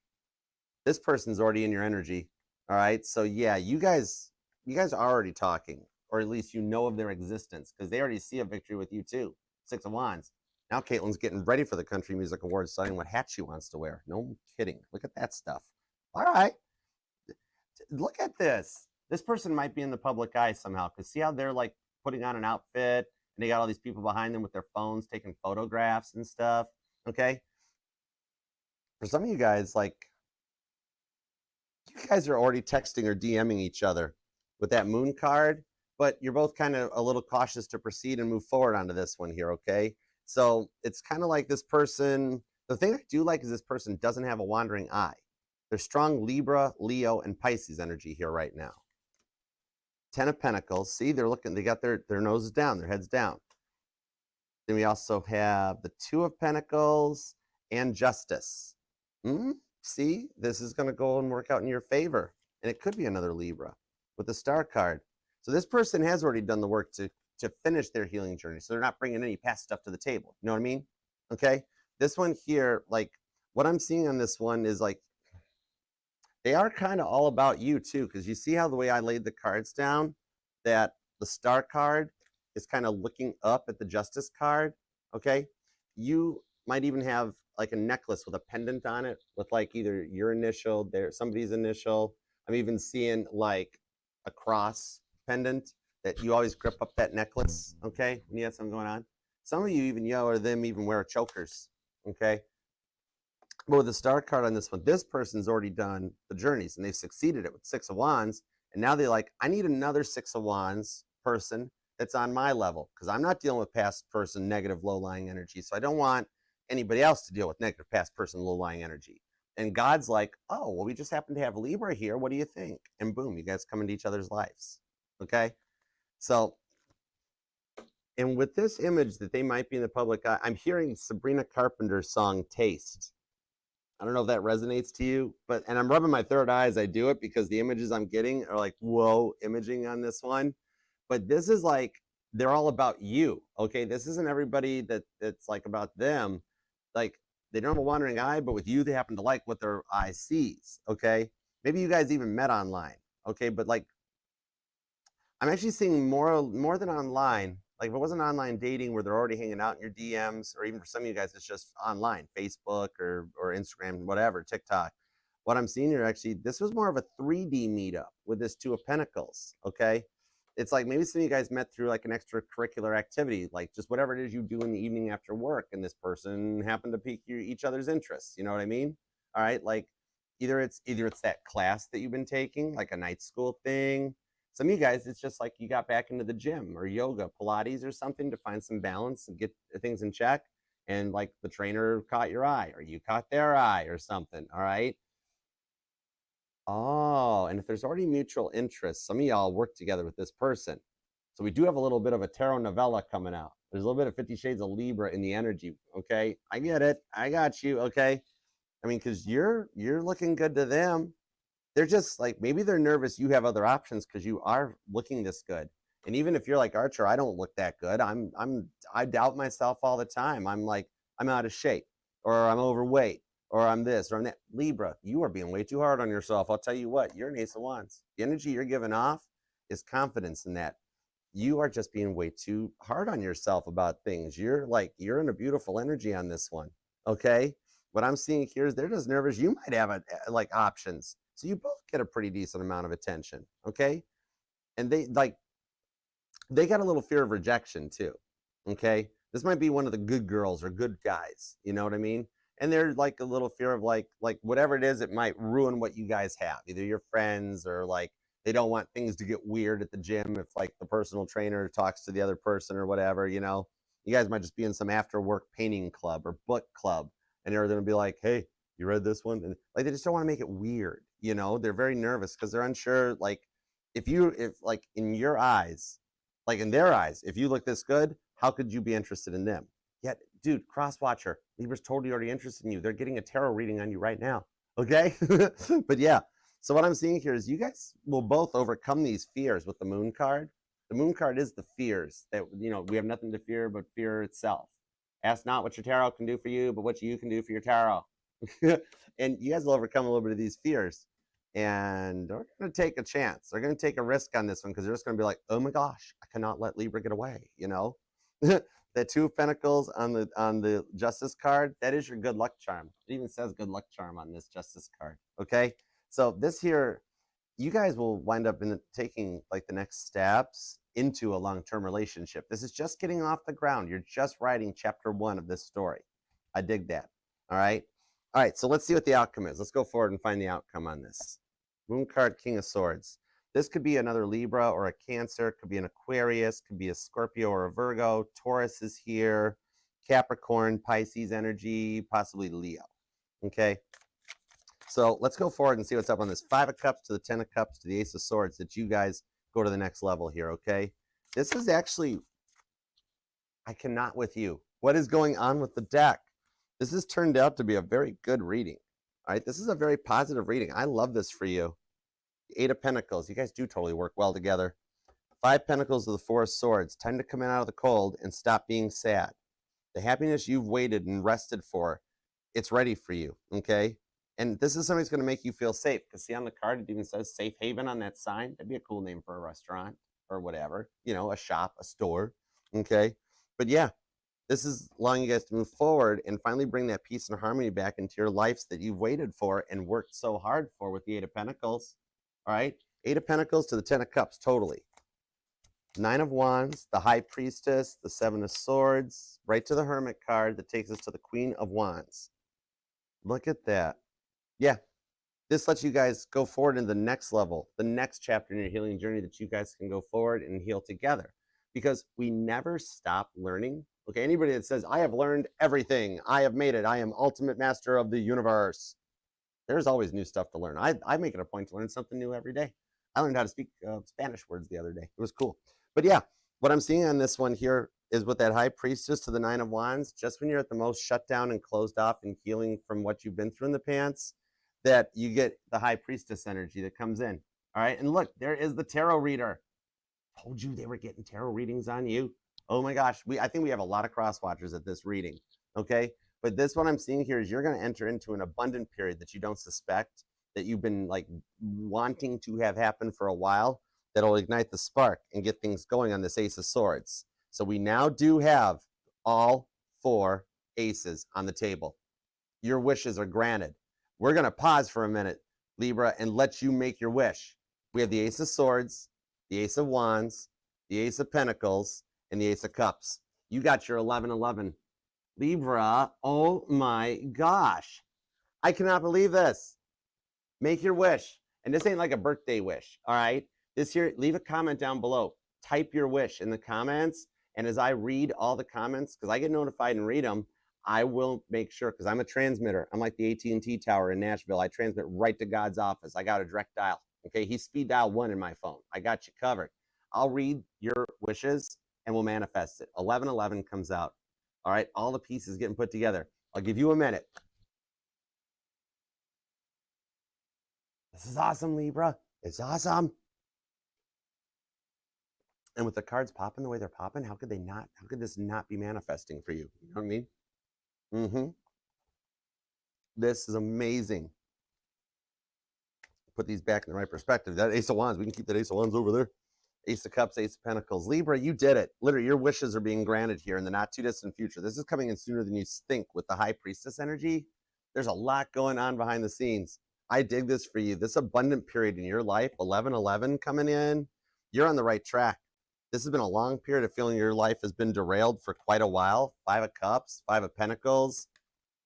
This person's already in your energy. All right. So yeah, you guys are already talking, or at least you know of their existence because they already see a victory with you too. 6 of Wands. Now Caitlin's getting ready for the Country Music Awards, deciding what hat she wants to wear. No kidding. Look at that stuff. All right. Look at this. This person might be in the public eye somehow because see how they're like putting on an outfit and they got all these people behind them with their phones taking photographs and stuff. Okay. For some of you guys, you guys are already texting or DMing each other with that Moon card, but you're both kind of a little cautious to proceed and move forward onto this one here, okay? So it's kind of like this person, the thing I do like is this person doesn't have a wandering eye. There's strong Libra, Leo, and Pisces energy here right now. 10 of Pentacles, see, they're looking, they got their noses down, their heads down. Then we also have the 2 of Pentacles and Justice. See, this is going to go and work out in your favor. And it could be another Libra with the Star card. So this person has already done the work to finish their healing journey. So they're not bringing any past stuff to the table. You know what I mean? Okay. This one here, what I'm seeing on this one is they are kind of all about you too. Because you see how the way I laid the cards down, that the Star card is kind of looking up at the Justice card. Okay. You might even have a necklace with a pendant on it with either your initial, somebody's initial. I'm even seeing a cross pendant that you always grip up that necklace, okay, when you have something going on. Some of you even them even wear chokers, okay? But with the Star card on this one, this person's already done the journeys and they've succeeded it with 6 of Wands. And now they're I need another 6 of Wands person that's on my level because I'm not dealing with past person negative low-lying energy. So I don't want anybody else to deal with negative past person low-lying energy. And God's oh, well, we just happen to have Libra here. What do you think? And boom, you guys come into each other's lives. Okay. So, and with this image that they might be in the public eye, I'm hearing Sabrina Carpenter's song Taste. I don't know if that resonates to you, and I'm rubbing my third eye as I do it because the images I'm getting are whoa, imaging on this one. But this is they're all about you. Okay. This isn't everybody that's about them. They don't have a wandering eye, but with you, they happen to like what their eye sees. Okay. Maybe you guys even met online. Okay. But I'm actually seeing more than online. If it wasn't online dating where they're already hanging out in your DMs, or even for some of you guys, it's just online, Facebook or Instagram, whatever, TikTok. What I'm seeing here, actually, this was more of a 3D meetup with this 2 of Pentacles, okay? It's like maybe some of you guys met through like an extracurricular activity, like just whatever it is you do in the evening after work, and this person happened to pique each other's interests. You know what I mean? All right, like either it's that class that you've been taking, like a night school thing. Some of you guys, it's just like you got back into the gym or yoga, Pilates or something to find some balance and get things in check. And like the trainer caught your eye or you caught their eye or something. All right. Oh, and if there's already mutual interest, some of y'all work together with this person. So we do have a little bit of a tarot novella coming out. There's a little bit of 50 Shades of Libra in the energy. Okay. I get it. I got you. Okay. I mean, because you're looking good to them. They're just like, maybe they're nervous you have other options because you are looking this good. And even if you're like, Archer, I don't look that good. I doubt myself all the time. I'm like, I'm out of shape, or I'm overweight, or I'm this, or I'm that. Libra, you are being way too hard on yourself. I'll tell you what, you're an Ace of Wands. The energy you're giving off is confidence in that. You are just being way too hard on yourself about things. You're in a beautiful energy on this one. Okay. What I'm seeing here is they're just nervous. You might have like options. So you both get a pretty decent amount of attention. Okay. And they got a little fear of rejection too. Okay. This might be one of the good girls or good guys. You know what I mean? And they're like a little fear of like whatever it is, it might ruin what you guys have, either your friends or like they don't want things to get weird at the gym if like the personal trainer talks to the other person or whatever. You know, you guys might just be in some after work painting club or book club, and they're going to be like, hey, you read this one? And like they just don't want to make it weird. You know, they're very nervous because they're unsure. Like if like in your eyes, like in their eyes, if you look this good, how could you be interested in them? Yet, dude, cross watcher, Libra's totally already interested in you. They're getting a tarot reading on you right now. Okay. But yeah, so what I'm seeing here is you guys will both overcome these fears with the moon card. The moon card is the fears that, you know, we have nothing to fear but fear itself. Ask not what your tarot can do for you, but what you can do for your tarot. And you guys will overcome a little bit of these fears. And they're going to take a chance. They're going to take a risk on this one because they're just going to be like, oh my gosh, I cannot let Libra get away, you know? The Two of Pentacles on the Justice card, that is your good luck charm. It even says good luck charm on this Justice card, okay? So this here, you guys will wind up taking like the next steps into a long-term relationship. This is just getting off the ground. You're just writing chapter 1 of this story. I dig that, all right? All right, so let's see what the outcome is. Let's go forward and find the outcome on this. Moon card, King of Swords. This could be another Libra or a Cancer, could be an Aquarius, could be a Scorpio or a Virgo. Taurus is here, Capricorn, Pisces energy, possibly Leo. Okay, so let's go forward and see what's up on this. 5 of Cups to the 10 of Cups to the Ace of Swords, that you guys go to the next level here, okay? This is actually, I cannot with you. What is going on with the deck? This has turned out to be a very good reading. All right, this is a very positive reading. I love this for you. 8 of Pentacles. You guys do totally work well together. 5 Pentacles of the 4 of Swords. Time to come in out of the cold and stop being sad. The happiness you've waited and rested for, it's ready for you, okay? And this is something that's going to make you feel safe. Because see on the card, it even says Safe Haven on that sign. That'd be a cool name for a restaurant or whatever. You know, a shop, a store, okay? But yeah, this is allowing you guys to move forward and finally bring that peace and harmony back into your lives that you've waited for and worked so hard for with the 8 of Pentacles. All right, 8 of Pentacles to the 10 of Cups, totally. 9 of Wands, the High Priestess, the 7 of Swords, right to the Hermit card that takes us to the Queen of Wands. Look at that. Yeah, this lets you guys go forward in the next level, the next chapter in your healing journey that you guys can go forward and heal together. Because we never stop learning. Okay, anybody that says, I have learned everything, I have made it, I am ultimate master of the universe. There's always new stuff to learn. I make it a point to learn something new every day. I learned how to speak Spanish words the other day. It was cool. But yeah, what I'm seeing on this one here is with that High Priestess to the 9 of Wands, just when you're at the most shut down and closed off and healing from what you've been through in the pants, that you get the High Priestess energy that comes in. All right, and look, there is the tarot reader. Told you they were getting tarot readings on you. Oh my gosh, I think we have a lot of cross watchers at this reading, okay? But this what I'm seeing here is you're going to enter into an abundant period that you don't suspect, that you've been like wanting to have happen for a while, that'll ignite the spark and get things going on this Ace of Swords. So we now do have all 4 aces on the table. Your wishes are granted. We're going to pause for a minute, Libra, and let you make your wish. We have the Ace of Swords, the Ace of Wands, the Ace of Pentacles, and the Ace of Cups. You got your 1111. Libra, oh my gosh. I cannot believe this. Make your wish. And this ain't like a birthday wish, all right? This here, leave a comment down below. Type your wish in the comments. And as I read all the comments, because I get notified and read them, I will make sure, because I'm a transmitter. I'm like the AT&T tower in Nashville. I transmit right to God's office. I got a direct dial. Okay, he's speed dial 1 in my phone. I got you covered. I'll read your wishes and we'll manifest it. 1111 comes out. All right, all the pieces getting put together. I'll give you a minute. This is awesome, Libra. It's awesome. And with the cards popping the way they're popping, how could this not be manifesting for you? You know what I mean? Mm-hmm. This is amazing. Put these back in the right perspective. That Ace of Wands, we can keep that Ace of Wands over there. Ace of Cups, Ace of Pentacles. Libra, you did it. Literally, your wishes are being granted here in the not too distant future. This is coming in sooner than you think with the High Priestess energy. There's a lot going on behind the scenes. I dig this for you. This abundant period in your life, 1111 coming in, you're on the right track. This has been a long period of feeling your life has been derailed for quite a while. 5 of Cups, 5 of Pentacles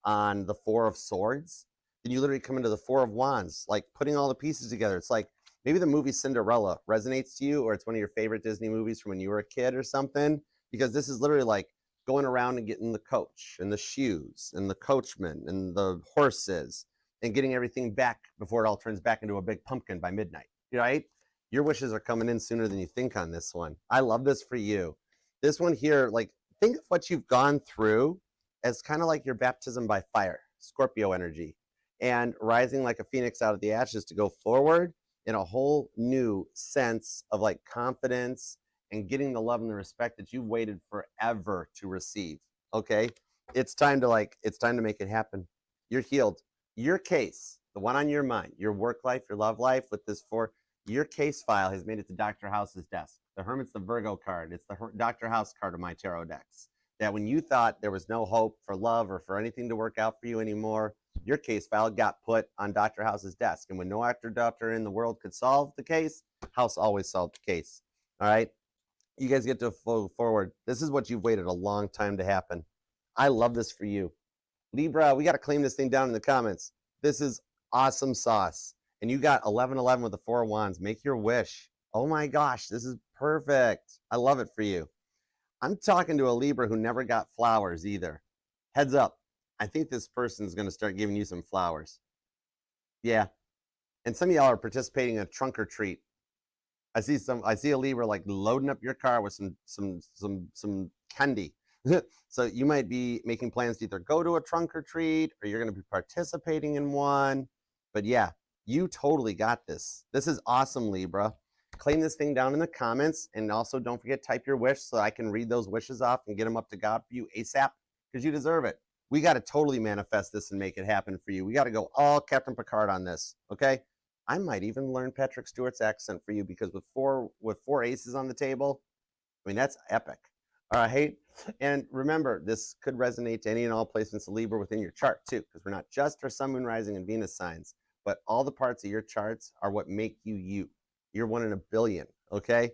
on the 4 of Swords. Then you literally come into the 4 of Wands, like putting all the pieces together. It's like maybe the movie Cinderella resonates to you, or it's one of your favorite Disney movies from when you were a kid or something, because this is literally like going around and getting the coach and the shoes and the coachman and the horses and getting everything back before it all turns back into a big pumpkin by midnight, right? Your wishes are coming in sooner than you think on this one. I love this for you. This one here, like, think of what you've gone through as kind of like your baptism by fire, Scorpio energy, and rising like a phoenix out of the ashes to go forward in a whole new sense of like confidence and getting the love and the respect that you've waited forever to receive. Okay, it's time to make it happen. You're healed. Your case, the one on your mind, your work life, your love life, with this 4, your case file has made it to Dr. House's desk. The Hermit's the Virgo card. It's the Dr. House card of my tarot decks. That when you thought there was no hope for love or for anything to work out for you anymore, your case file got put on Dr. House's desk. And when no doctor in the world could solve the case, House always solved the case. All right? You guys get to flow forward. This is what you've waited a long time to happen. I love this for you. Libra, we got to claim this thing down in the comments. This is awesome sauce. And you got 1111 with the 4 of Wands. Make your wish. Oh my gosh, this is perfect. I love it for you. I'm talking to a Libra who never got flowers either. Heads up. I think this person's going to start giving you some flowers. Yeah. And some of y'all are participating in a trunk or treat. I see a Libra like loading up your car with some candy. So you might be making plans to either go to a trunk or treat, or you're going to be participating in one. But yeah, you totally got this. This is awesome, Libra. Claim this thing down in the comments, and also don't forget, type your wish so I can read those wishes off and get them up to God for you ASAP, because you deserve it. We got to totally manifest this and make it happen for you. We got to go all Captain Picard on this, okay? I might even learn Patrick Stewart's accent for you, because with four aces on the table, I mean, that's epic. All right. And remember, this could resonate to any and all placements of Libra within your chart too, because we're not just our Sun, Moon, Rising, and Venus signs, but all the parts of your charts are what make you you. You're 1 in a billion, okay?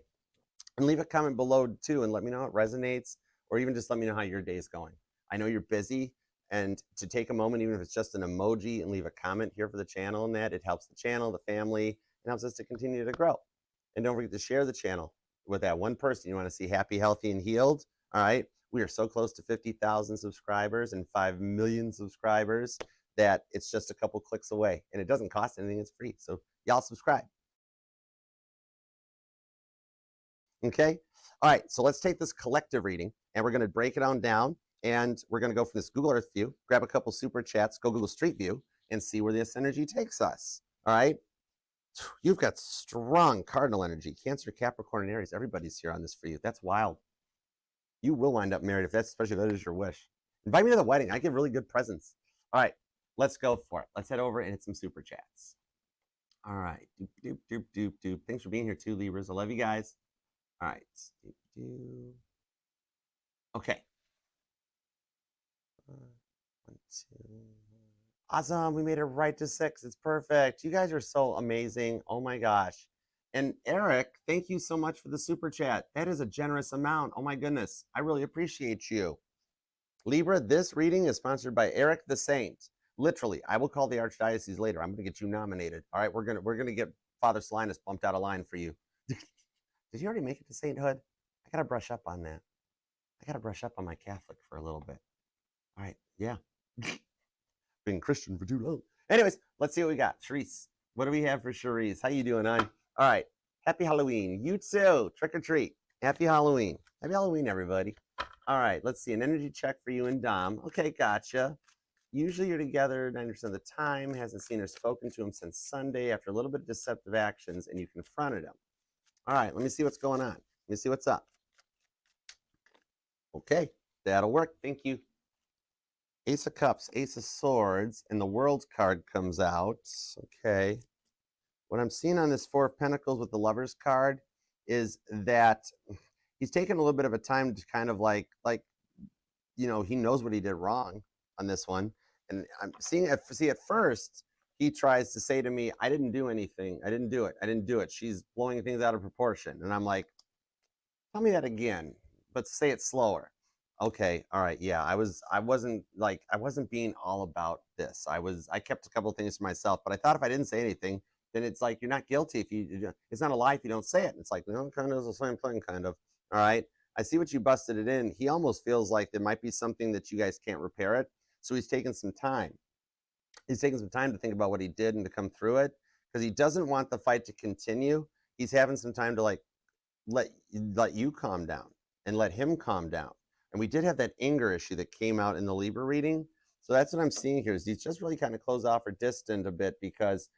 And leave a comment below too and let me know how it resonates, or even just let me know how your day is going. I know you're busy, and to take a moment, even if it's just an emoji, and leave a comment here for the channel, and that it helps the channel, the family, and helps us to continue to grow. And don't forget to share the channel with that one person you want to see happy, healthy, and healed. All right, we are so close to 50,000 subscribers and 5 million subscribers that it's just a couple clicks away, and it doesn't cost anything. It's free. So y'all subscribe. Okay. All right. So let's take this collective reading, and we're going to break it on down, and we're going to go from this Google Earth view, grab a couple super chats, go Google Street View, and see where this energy takes us. All right. You've got strong cardinal energy. Cancer, Capricorn, and Aries. Everybody's here on this for you. That's wild. You will wind up married, especially if that is your wish. Invite me to the wedding. I give really good presents. All right. Let's go for it. Let's head over and hit some super chats. All right. Doop, doop, doop, doop, doop. Thanks for being here too, Libras. I love you guys. All right. Okay. 1, 2. Awesome. We made it right to 6. It's perfect. You guys are so amazing. Oh my gosh. And Eric, thank you so much for the super chat. That is a generous amount. Oh my goodness. I really appreciate you. Libra, this reading is sponsored by Eric the Saint. Literally, I will call the Archdiocese later. I'm going to get you nominated. All right, we're gonna get Father Salinas bumped out of line for you. Did you already make it to sainthood? I gotta brush up on that. I gotta brush up on my Catholic for a little bit. All right, yeah. Been Christian for too long. Anyways, let's see what we got. Charisse, what do we have for Charisse? How you doing, hon? All right, happy Halloween. You too. Trick or treat. Happy Halloween. Happy Halloween, everybody. All right, let's see. An energy check for you and Dom. Okay, gotcha. Usually you're together 90% of the time, hasn't seen or spoken to him since Sunday after a little bit of deceptive actions, and you confronted him. All right, let me see what's going on. Let me see what's up. Okay, that'll work. Thank you. Ace of Cups, Ace of Swords, and the World card comes out. Okay. What I'm seeing on this Four of Pentacles with the Lovers card is that he's taken a little bit of a time to kind of like, you know, he knows what he did wrong on this one. And I'm seeing, at first, he tries to say to me, I didn't do anything. I didn't do it. I didn't do it. She's blowing things out of proportion. And I'm like, tell me that again, but say it slower. Okay, all right, yeah, I wasn't being all about this. I kept a couple of things to myself, but I thought if I didn't say anything, then it's like you're not guilty if it's not a lie if you don't say it. It's like, no, kind of the same thing, kind of. All right, I see what you busted it in. He almost feels like there might be something that you guys can't repair it, so he's taking some time. He's taking some time to think about what he did and to come through it because he doesn't want the fight to continue. He's having some time to like let you calm down and let him calm down. And we did have that anger issue that came out in the Libra reading. So that's what I'm seeing here is he's just really kind of closed off or distant a bit because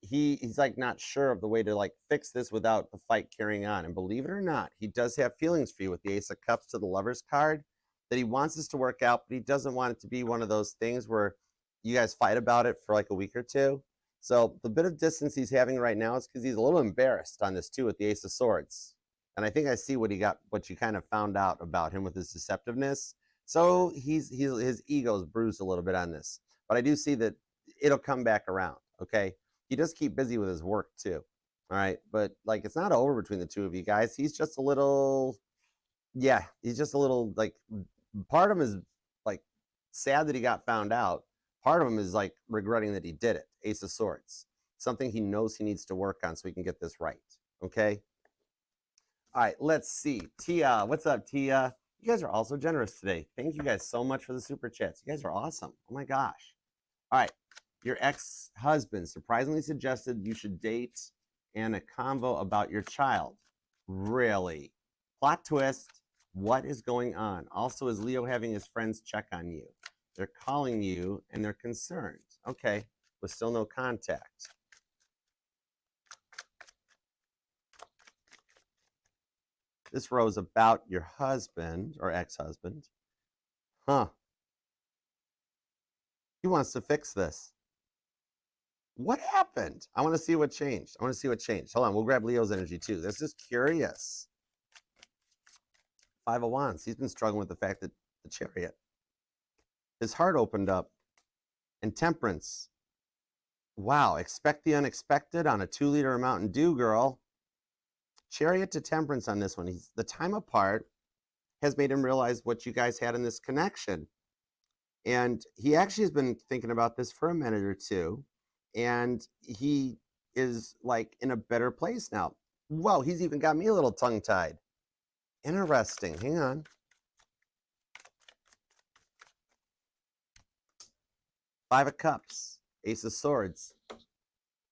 he's like not sure of the way to like fix this without the fight carrying on. And believe it or not, he does have feelings for you with the Ace of Cups to the Lovers card that he wants this to work out, but he doesn't want it to be one of those things where you guys fight about it for like a week or two. So the bit of distance he's having right now is because he's a little embarrassed on this too with the Ace of Swords. And I think I see what you kind of found out about him with his deceptiveness. So his ego's bruised a little bit on this. But I do see that it'll come back around, okay? He does keep busy with his work too, all right? But like it's not over between the two of you guys. He's just a little, like, part of him is like sad that he got found out. Part of him is like regretting that he did it. Ace of Swords. Something he knows he needs to work on so he can get this right, okay? All right, let's see. Tia, what's up, Tia? You guys are also generous today. Thank you guys so much for the super chats. You guys are awesome. Oh my gosh. All right, your ex-husband surprisingly suggested you should date and a convo about your child. Really? Plot twist. What is going on? Also, is Leo having his friends check on you? They're calling you and they're concerned. Okay, with still no contact. This row is about your husband or ex-husband. Huh. He wants to fix this. What happened? I want to see what changed. Hold on, we'll grab Leo's energy too. This is curious. Five of Wands. He's been struggling with the fact that the Chariot. His heart opened up. And Temperance. Wow, expect the unexpected on a 2-liter Mountain Dew, girl. Chariot to Temperance on this one. The time apart has made him realize what you guys had in this connection. And he actually has been thinking about this for a minute or two. And he is like in a better place now. Whoa, he's even got me a little tongue-tied. Interesting. Hang on. Five of Cups. Ace of Swords.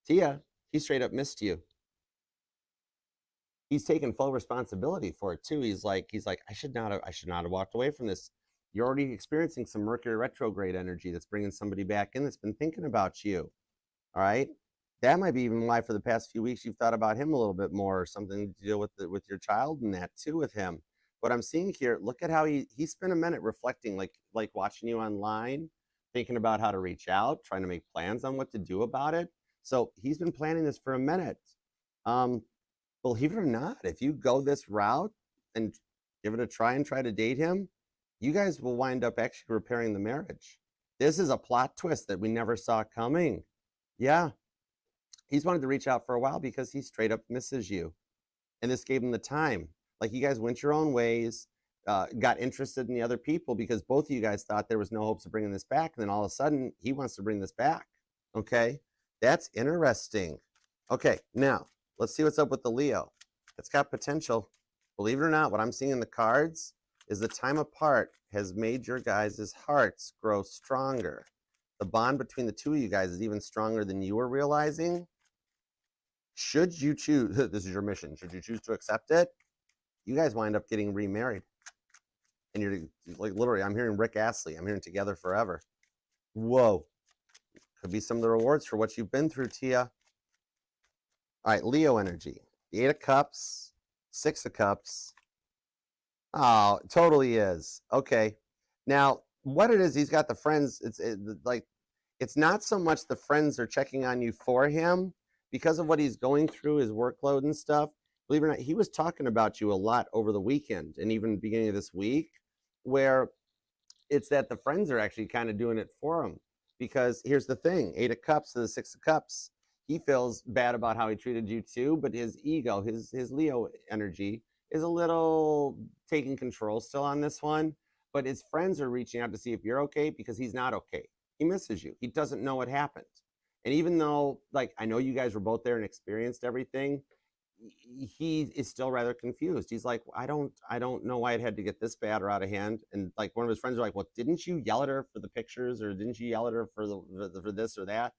Tia, he straight up missed you. He's taken full responsibility for it too. He's like, I should not have walked away from this. You're already experiencing some Mercury retrograde energy that's bringing somebody back in that's been thinking about you. All right, that might be even why for the past few weeks you've thought about him a little bit more, or something to deal with your child and that too with him. What I'm seeing here, look at how he spent a minute reflecting, like watching you online, thinking about how to reach out, trying to make plans on what to do about it. So he's been planning this for a minute. Believe it or not, if you go this route and give it a try and try to date him, you guys will wind up actually repairing the marriage. This is a plot twist that we never saw coming. Yeah. He's wanted to reach out for a while because he straight up misses you. And this gave him the time. Like, you guys went your own ways, got interested in the other people because both of you guys thought there was no hopes of bringing this back. And then all of a sudden, he wants to bring this back. Okay, that's interesting. Okay, now let's see what's up with the Leo. It's got potential. Believe it or not, what I'm seeing in the cards is the time apart has made your guys' hearts grow stronger. The bond between the two of you guys is even stronger than you were realizing. Should you choose, this is your mission, should you choose to accept it, you guys wind up getting remarried. And you're like, literally, I'm hearing Rick Astley. I'm hearing together forever. Whoa. Could be some of the rewards for what you've been through, Tia. All right, Leo energy. The 8 of Cups, 6 of Cups. Oh, it totally is. Okay. Now, what it is, he's got the friends. It's not so much the friends are checking on you for him because of what he's going through, his workload and stuff. Believe it or not, he was talking about you a lot over the weekend and even beginning of this week, where it's that the friends are actually kind of doing it for him. Because here's the thing, 8 of Cups to the 6 of Cups. He feels bad about how he treated you too, but his ego, his Leo energy is a little taking control still on this one. But his friends are reaching out to see if you're okay because he's not okay. He misses you. He doesn't know what happened. And even though, like, I know you guys were both there and experienced everything, he is still rather confused. He's like, I don't know why it had to get this bad or out of hand. And like one of his friends are like, well, didn't you yell at her for the pictures, or didn't you yell at her for for this or that?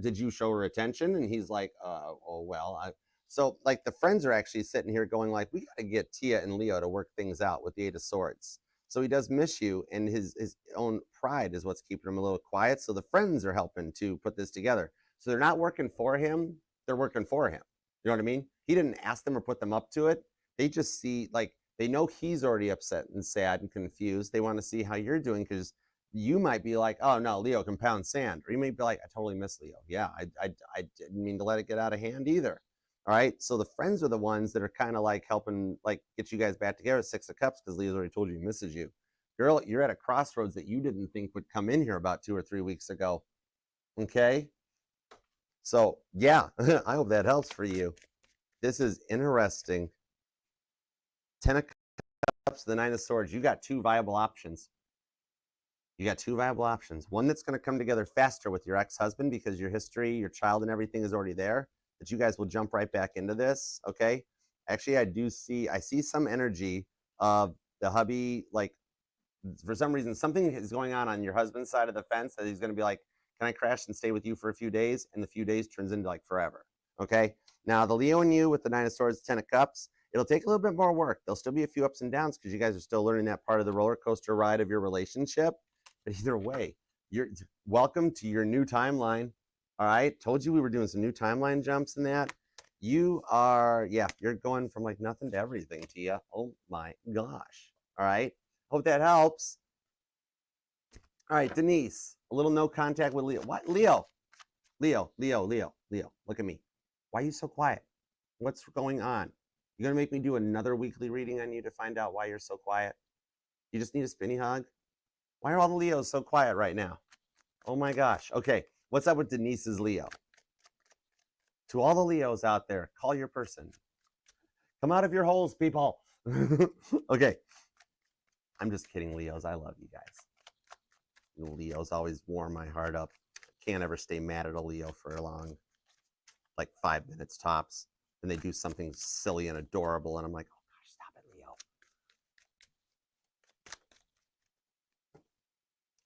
Did you show her attention? And he's like, oh well. So like the friends are actually sitting here going like, we got to get Tia and Leo to work things out with the 8 of Swords. So he does miss you, and his own pride is what's keeping him a little quiet. So the friends are helping to put this together. So they're not working for him, they're working for him. You know what I mean? He didn't ask them or put them up to it. They just see, like, they know he's already upset and sad and confused. They want to see how you're doing, because you might be like, oh no, Leo can pound sand. Or you may be like, I totally miss Leo. Yeah, I didn't mean to let it get out of hand either. All right. So the friends are the ones that are kind of like helping, like, get you guys back together. 6 of Cups, because Leo's already told you he misses you. Girl, you're at a crossroads that you didn't think would come in here about 2 or 3 weeks ago. Okay. So yeah, I hope that helps for you. This is interesting. 10 of Cups, the 9 of Swords. You got 2 viable options. You got 2 viable options. One that's going to come together faster with your ex-husband because your history, your child, and everything is already there. That you guys will jump right back into this. Okay. Actually, I see some energy of the hubby, like, for some reason, something is going on your husband's side of the fence that he's going to be like, can I crash and stay with you for a few days? And the few days turns into like forever. Okay. Now the Leo and you with the 9 of Swords, 10 of Cups, it'll take a little bit more work. There'll still be a few ups and downs because you guys are still learning that part of the roller coaster ride of your relationship. But either way, you're welcome to your new timeline. All right. Told you we were doing some new timeline jumps in that. You are, yeah, you're going from like nothing to everything, Tia. Oh my gosh. All right. Hope that helps. All right, Denise, a little no contact with Leo. What? Leo. Look at me. Why are you so quiet? What's going on? You're going to make me do another weekly reading on you to find out why you're so quiet? You just need a spinny hug? Why are all the Leos so quiet right now? Oh my gosh. Okay, what's up with Denise's Leo? To all the Leos out there, call your person. Come out of your holes, people. Okay. I'm just kidding, Leos. I love you guys. Leos always warm my heart up. Can't ever stay mad at a Leo for long, like 5 minutes tops. And they do something silly and adorable, and I'm like, oh gosh, stop it, Leo.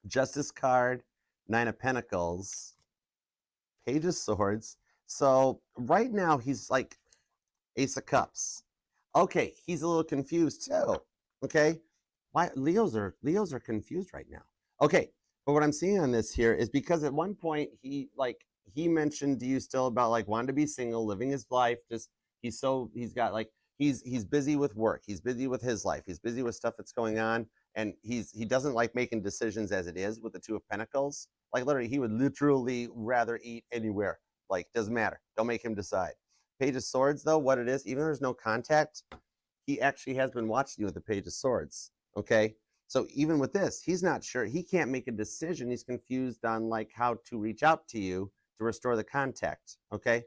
Justice card, 9 of Pentacles, Page of Swords. So right now he's like Ace of Cups. Okay, he's a little confused too. Okay, why Leos are confused right now. Okay, but what I'm seeing on this here is because at one point he mentioned to you still about like wanting to be single, living his life. Just he's got like he's busy with work, he's busy with his life, he's busy with stuff that's going on, and he doesn't like making decisions as it is with the 2 of Pentacles. Like literally, he would literally rather eat anywhere. Like doesn't matter. Don't make him decide. Page of Swords though, what it is, even though there's no contact, he actually has been watching you with the Page of Swords. Okay. So even with this, he's not sure. He can't make a decision. He's confused on like how to reach out to you to restore the contact, okay?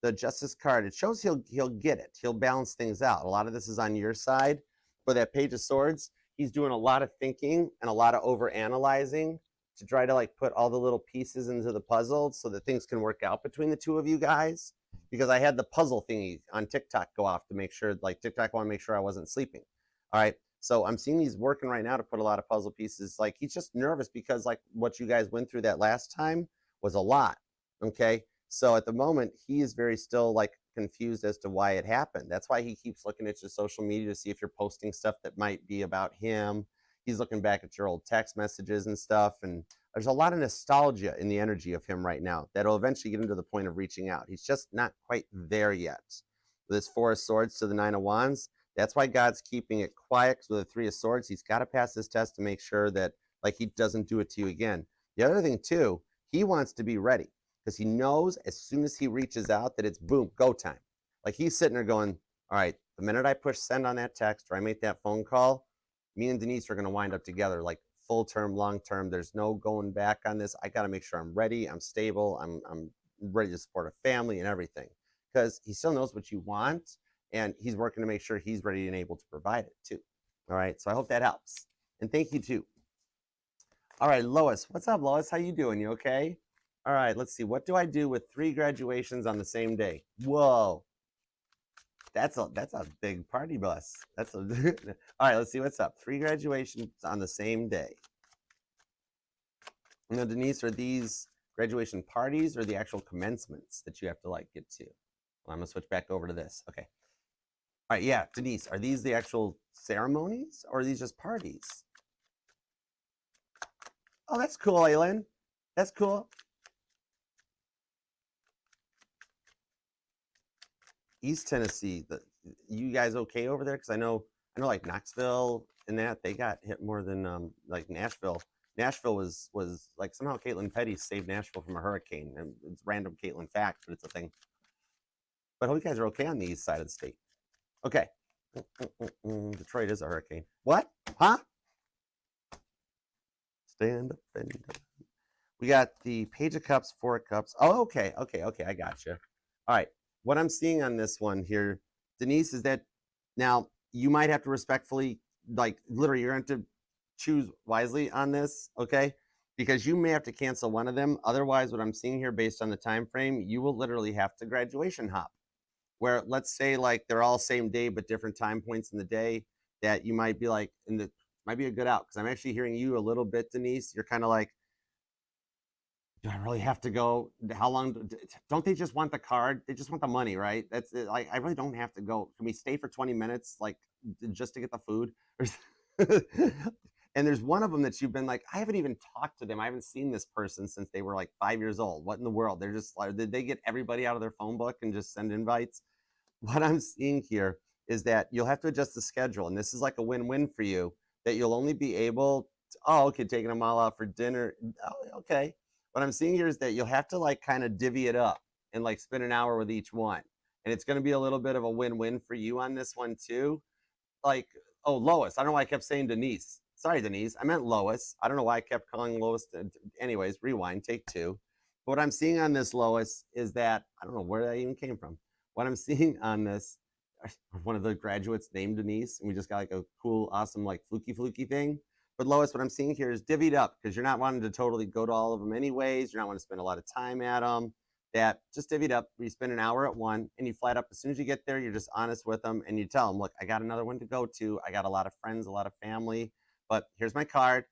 The Justice card, it shows he'll get it. He'll balance things out. A lot of this is on your side. For that Page of Swords, he's doing a lot of thinking and a lot of over analyzing to try to like put all the little pieces into the puzzle so that things can work out between the two of you guys. Because I had the puzzle thingy on TikTok go off to make sure, like TikTok wanted to make sure I wasn't sleeping. All right. So I'm seeing he's working right now to put a lot of puzzle pieces. Like he's just nervous because like what you guys went through that last time was a lot. Okay. So at the moment, he is very still like confused as to why it happened. That's why he keeps looking at your social media to see if you're posting stuff that might be about him. He's looking back at your old text messages and stuff. And there's a lot of nostalgia in the energy of him right now that'll eventually get him to the point of reaching out. He's just not quite there yet. With his Four of Swords to the Nine of Wands, that's why God's keeping it quiet. With the Three of Swords, he's got to pass this test to make sure that like he doesn't do it to you again. The other thing too, he wants to be ready because he knows as soon as he reaches out that it's boom, go time. Like he's sitting there going, all right, the minute I push send on that text or I make that phone call, me and Denise are going to wind up together like full term, long term. There's no going back on this. I got to make sure I'm ready. I'm stable. I'm ready to support a family and everything because he still knows what you want. And he's working to make sure he's ready and able to provide it too. All right. So I hope that helps. And thank you too. All right, Lois. What's up, Lois? How you doing? You okay? All right. Let's see. What do I do with 3 graduations on the same day? Whoa. That's a big party bus. That's a all right, let's see what's up. 3 graduations on the same day. Now, Denise, are these graduation parties or the actual commencements that you have to like get to? Well, I'm gonna switch back over to this. Okay. All right, yeah, Denise, are these the actual ceremonies or are these just parties? Oh, that's cool, Aylin. That's cool. East Tennessee, you guys okay over there? Because I know like Knoxville and that they got hit more than like Nashville. Nashville was like somehow Caitlin Petty saved Nashville from a hurricane. And it's random Caitlin fact, but it's a thing. But I hope you guys are okay on the east side of the state. Okay. Detroit is a hurricane. What? Huh? Stand up and we got the Page of Cups, 4 of Cups. Oh, okay. I got you. All right. What I'm seeing on this one here, Denise, is that now you might have to respectfully, like literally, you're going to have to choose wisely on this, okay? Because you may have to cancel one of them. Otherwise, what I'm seeing here, based on the time frame, you will literally have to graduation hop. Where let's say like they're all same day but different time points in the day, that you might be like, and it might be a good out. Because I'm actually hearing you a little bit, Denise. You're kind of like, do I really have to go? How long? Don't they just want the card? They just want the money, right? That's like, I really don't have to go. Can we stay for 20 minutes, like just to get the food? And there's one of them that you've been like, I haven't even talked to them. I haven't seen this person since they were like 5 years old. What in the world? They're just like, did they get everybody out of their phone book and just send invites? What I'm seeing here is that you'll have to adjust the schedule. And this is like a win-win for you, that you'll only be able to, oh, okay, taking them all out for dinner. Oh, okay. What I'm seeing here is that you'll have to like kind of divvy it up and like spend an hour with each one. And it's going to be a little bit of a win-win for you on this one too. Like, oh, Lois. I don't know why I kept saying Denise. Sorry, Denise. I meant Lois. I don't know why I kept calling Lois. Anyways, rewind, take 2. But what I'm seeing on this, Lois, is that, I don't know where that even came from. What I'm seeing on this, one of the graduates named Denise, and we just got like a cool, awesome, like fluky thing. But Lois, what I'm seeing here is divvied up because you're not wanting to totally go to all of them anyways. You're not wanting to spend a lot of time at them. That just divvied up. You spend an hour at one and you fly it up. As soon as you get there, you're just honest with them and you tell them, look, I got another one to go to. I got a lot of friends, a lot of family, but here's my card.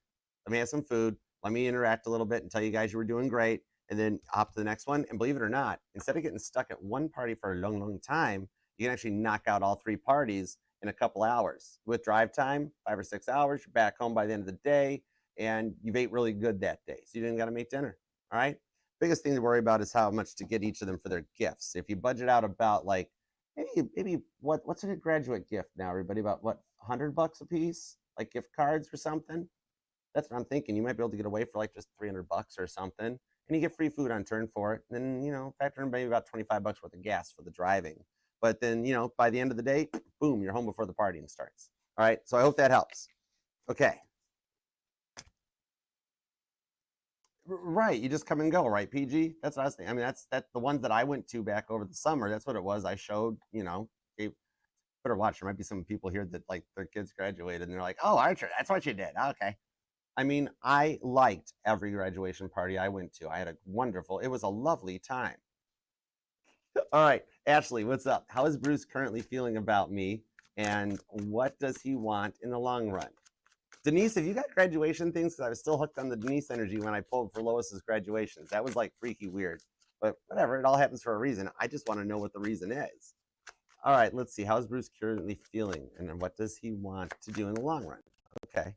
Let me have some food. Let me interact a little bit and tell you guys you were doing great. And then hop to the next one. And believe it or not, instead of getting stuck at one party for a long time, you can actually knock out all 3 parties in a couple hours. With drive time, 5 or 6 hours, you're back home by the end of the day, and you've ate really good that day. So you didn't got to make dinner, all right? Biggest thing to worry about is how much to get each of them for their gifts. If you budget out about like, maybe what's a good graduate gift now, everybody? About what, $100 a piece? Like gift cards or something? That's what I'm thinking. You might be able to get away for like just $300 or something. And you get free food on turn for it. And then, you know, factor in maybe about $25 worth of gas for the driving. But then, you know, by the end of the day, boom, you're home before the partying starts. All right. So I hope that helps. Okay. Right, you just come and go, right, PG? That's what I was thinking. I mean, that's the ones that I went to back over the summer. That's what it was. I showed, gave, better watch. There might be some people here that like their kids graduated and they're like, oh, Archer, that's what you did. Okay. I mean, I liked every graduation party I went to. I had it was a lovely time. All right, Ashley, what's up? How is Bruce currently feeling about me? And what does he want in the long run? Denise, have you got graduation things? Because I was still hooked on the Denise energy when I pulled for Lois's graduations. That was like freaky weird. But whatever, it all happens for a reason. I just want to know what the reason is. All right, let's see. How's Bruce currently feeling? And then what does he want to do in the long run? Okay.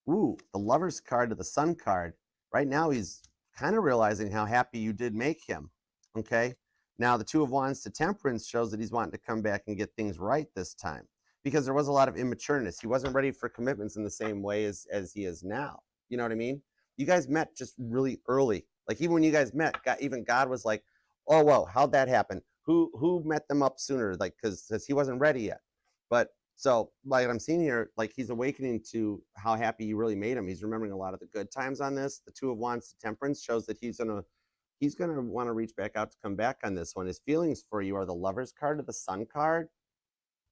Ooh, the Lover's card to the Sun card. Right now, he's kind of realizing how happy you did make him. Okay. Now, the Two of Wands to Temperance shows that he's wanting to come back and get things right this time because there was a lot of immatureness. He wasn't ready for commitments in the same way as he is now. You know what I mean? You guys met just really early. Like even when you guys met, even God was like, oh, whoa, how'd that happen? Who met them up sooner? Like, because he wasn't ready yet. But so like I'm seeing here, like he's awakening to how happy you really made him. He's remembering a lot of the good times on this. The Two of Wands to Temperance shows that he's gonna want to reach back out to come back on this one. His feelings for you are the Lover's card to the Sun card.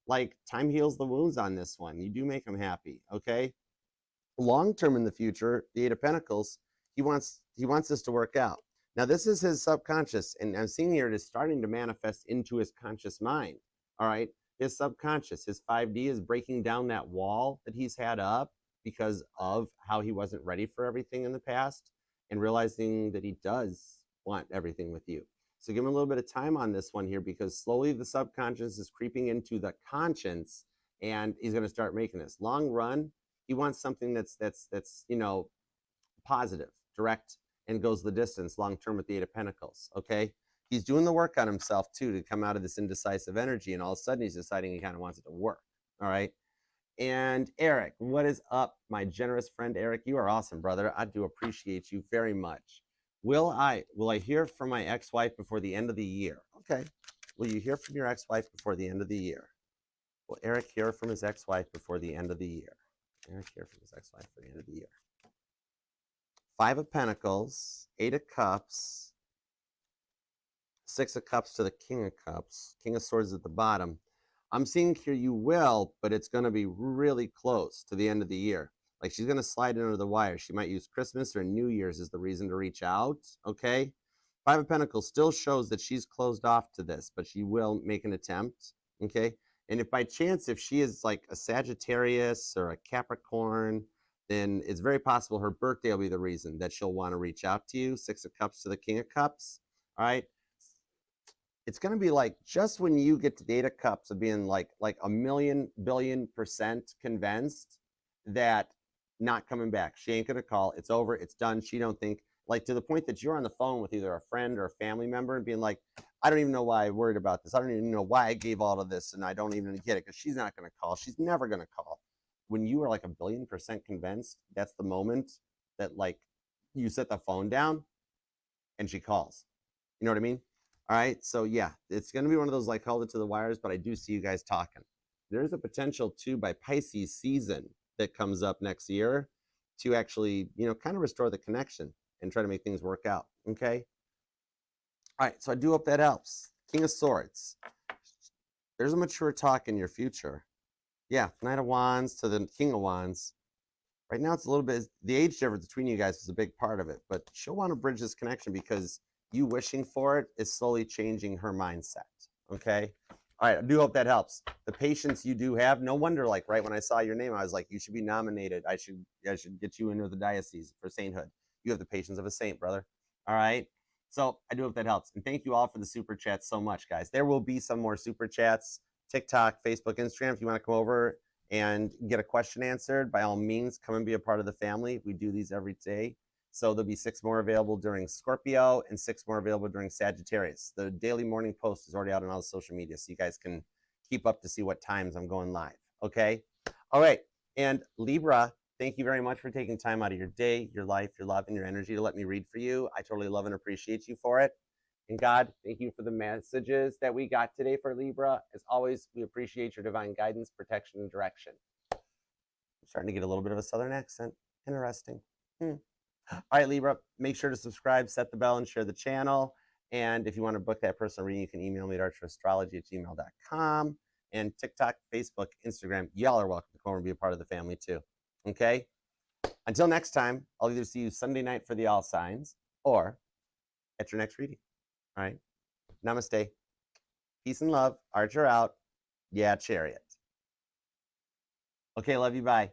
Like time heals the wounds on this one. You do make him happy, okay? Long term in the future, the Eight of Pentacles, he wants this to work out. Now this is his subconscious, and I'm seeing here it is starting to manifest into his conscious mind. All right, his subconscious, his 5D is breaking down that wall that he's had up because of how he wasn't ready for everything in the past, and realizing that he does want everything with you. So give him a little bit of time on this one here because slowly the subconscious is creeping into the conscience, and he's going to start making this. Long run, he wants something that's positive, direct, and goes the distance long term with the Eight of Pentacles. Okay, he's doing the work on himself too to come out of this indecisive energy, and all of a sudden he's deciding he kind of wants it to work. All right. And Eric, what is up, my generous friend Eric? You are awesome, brother. I do appreciate you very much. Will I hear from my ex-wife before the end of the year? Okay. Will you hear from your ex-wife before the end of the year? Will Eric hear from his ex-wife before the end of the year? Eric hear from his ex-wife before the end of the year. Five of Pentacles, Eight of Cups, Six of Cups to the King of Cups, King of Swords at the bottom. I'm seeing here you will, but it's going to be really close to the end of the year. Like she's going to slide under the wire. She might use Christmas or New Year's as the reason to reach out, okay? Five of Pentacles still shows that she's closed off to this, but she will make an attempt, okay? And if by chance, if she is like a Sagittarius or a Capricorn, then it's very possible her birthday will be the reason that she'll want to reach out to you. Six of Cups to the King of Cups, all right? It's going to be like just when you get to the Eight of Cups of being like a million billion % convinced that not coming back. She ain't going to call. It's over. It's done. She don't think, like to the point that you're on the phone with either a friend or a family member and being like, I don't even know why I worried about this. I don't even know why I gave all of this and I don't even get it because she's not going to call. She's never going to call. When you are like a billion % convinced, that's the moment that like you set the phone down and she calls. You know what I mean? All right. So yeah, it's going to be one of those like held it to the wires, but I do see you guys talking. There's a potential too by Pisces season that comes up next year to actually, kind of restore the connection and try to make things work out. Okay. All right. So I do hope that helps. King of Swords. There's a mature talk in your future. Yeah. Knight of Wands to the King of Wands. Right now it's a little bit, the age difference between you guys is a big part of it, but she'll want to bridge this connection because you wishing for it is slowly changing her mindset. Okay. All right, I do hope that helps. The patience you do have, no wonder, like right when I saw your name, I was like, you should be nominated. I should get you into the diocese for sainthood. You have the patience of a saint, brother. All right. So I do hope that helps. And thank you all for the super chats so much, guys. There will be some more super chats, TikTok, Facebook, Instagram. If you want to come over and get a question answered, by all means, come and be a part of the family. We do these every day. So there'll be 6 more available during Scorpio and 6 more available during Sagittarius. The daily morning post is already out on all the social media, so you guys can keep up to see what times I'm going live. Okay? All right. And Libra, thank you very much for taking time out of your day, your life, your love, and your energy to let me read for you. I totally love and appreciate you for it. And God, thank you for the messages that we got today for Libra. As always, we appreciate your divine guidance, protection, and direction. I'm starting to get a little bit of a Southern accent. Interesting. All right, Libra, make sure to subscribe, set the bell, and share the channel. And if you want to book that personal reading, you can email me at archerastrology@gmail.com. And TikTok, Facebook, Instagram, y'all are welcome to come over and be a part of the family too. Okay? Until next time, I'll either see you Sunday night for the all signs or at your next reading. All right? Namaste. Peace and love. Archer out. Yeah, Chariot. Okay, love you. Bye.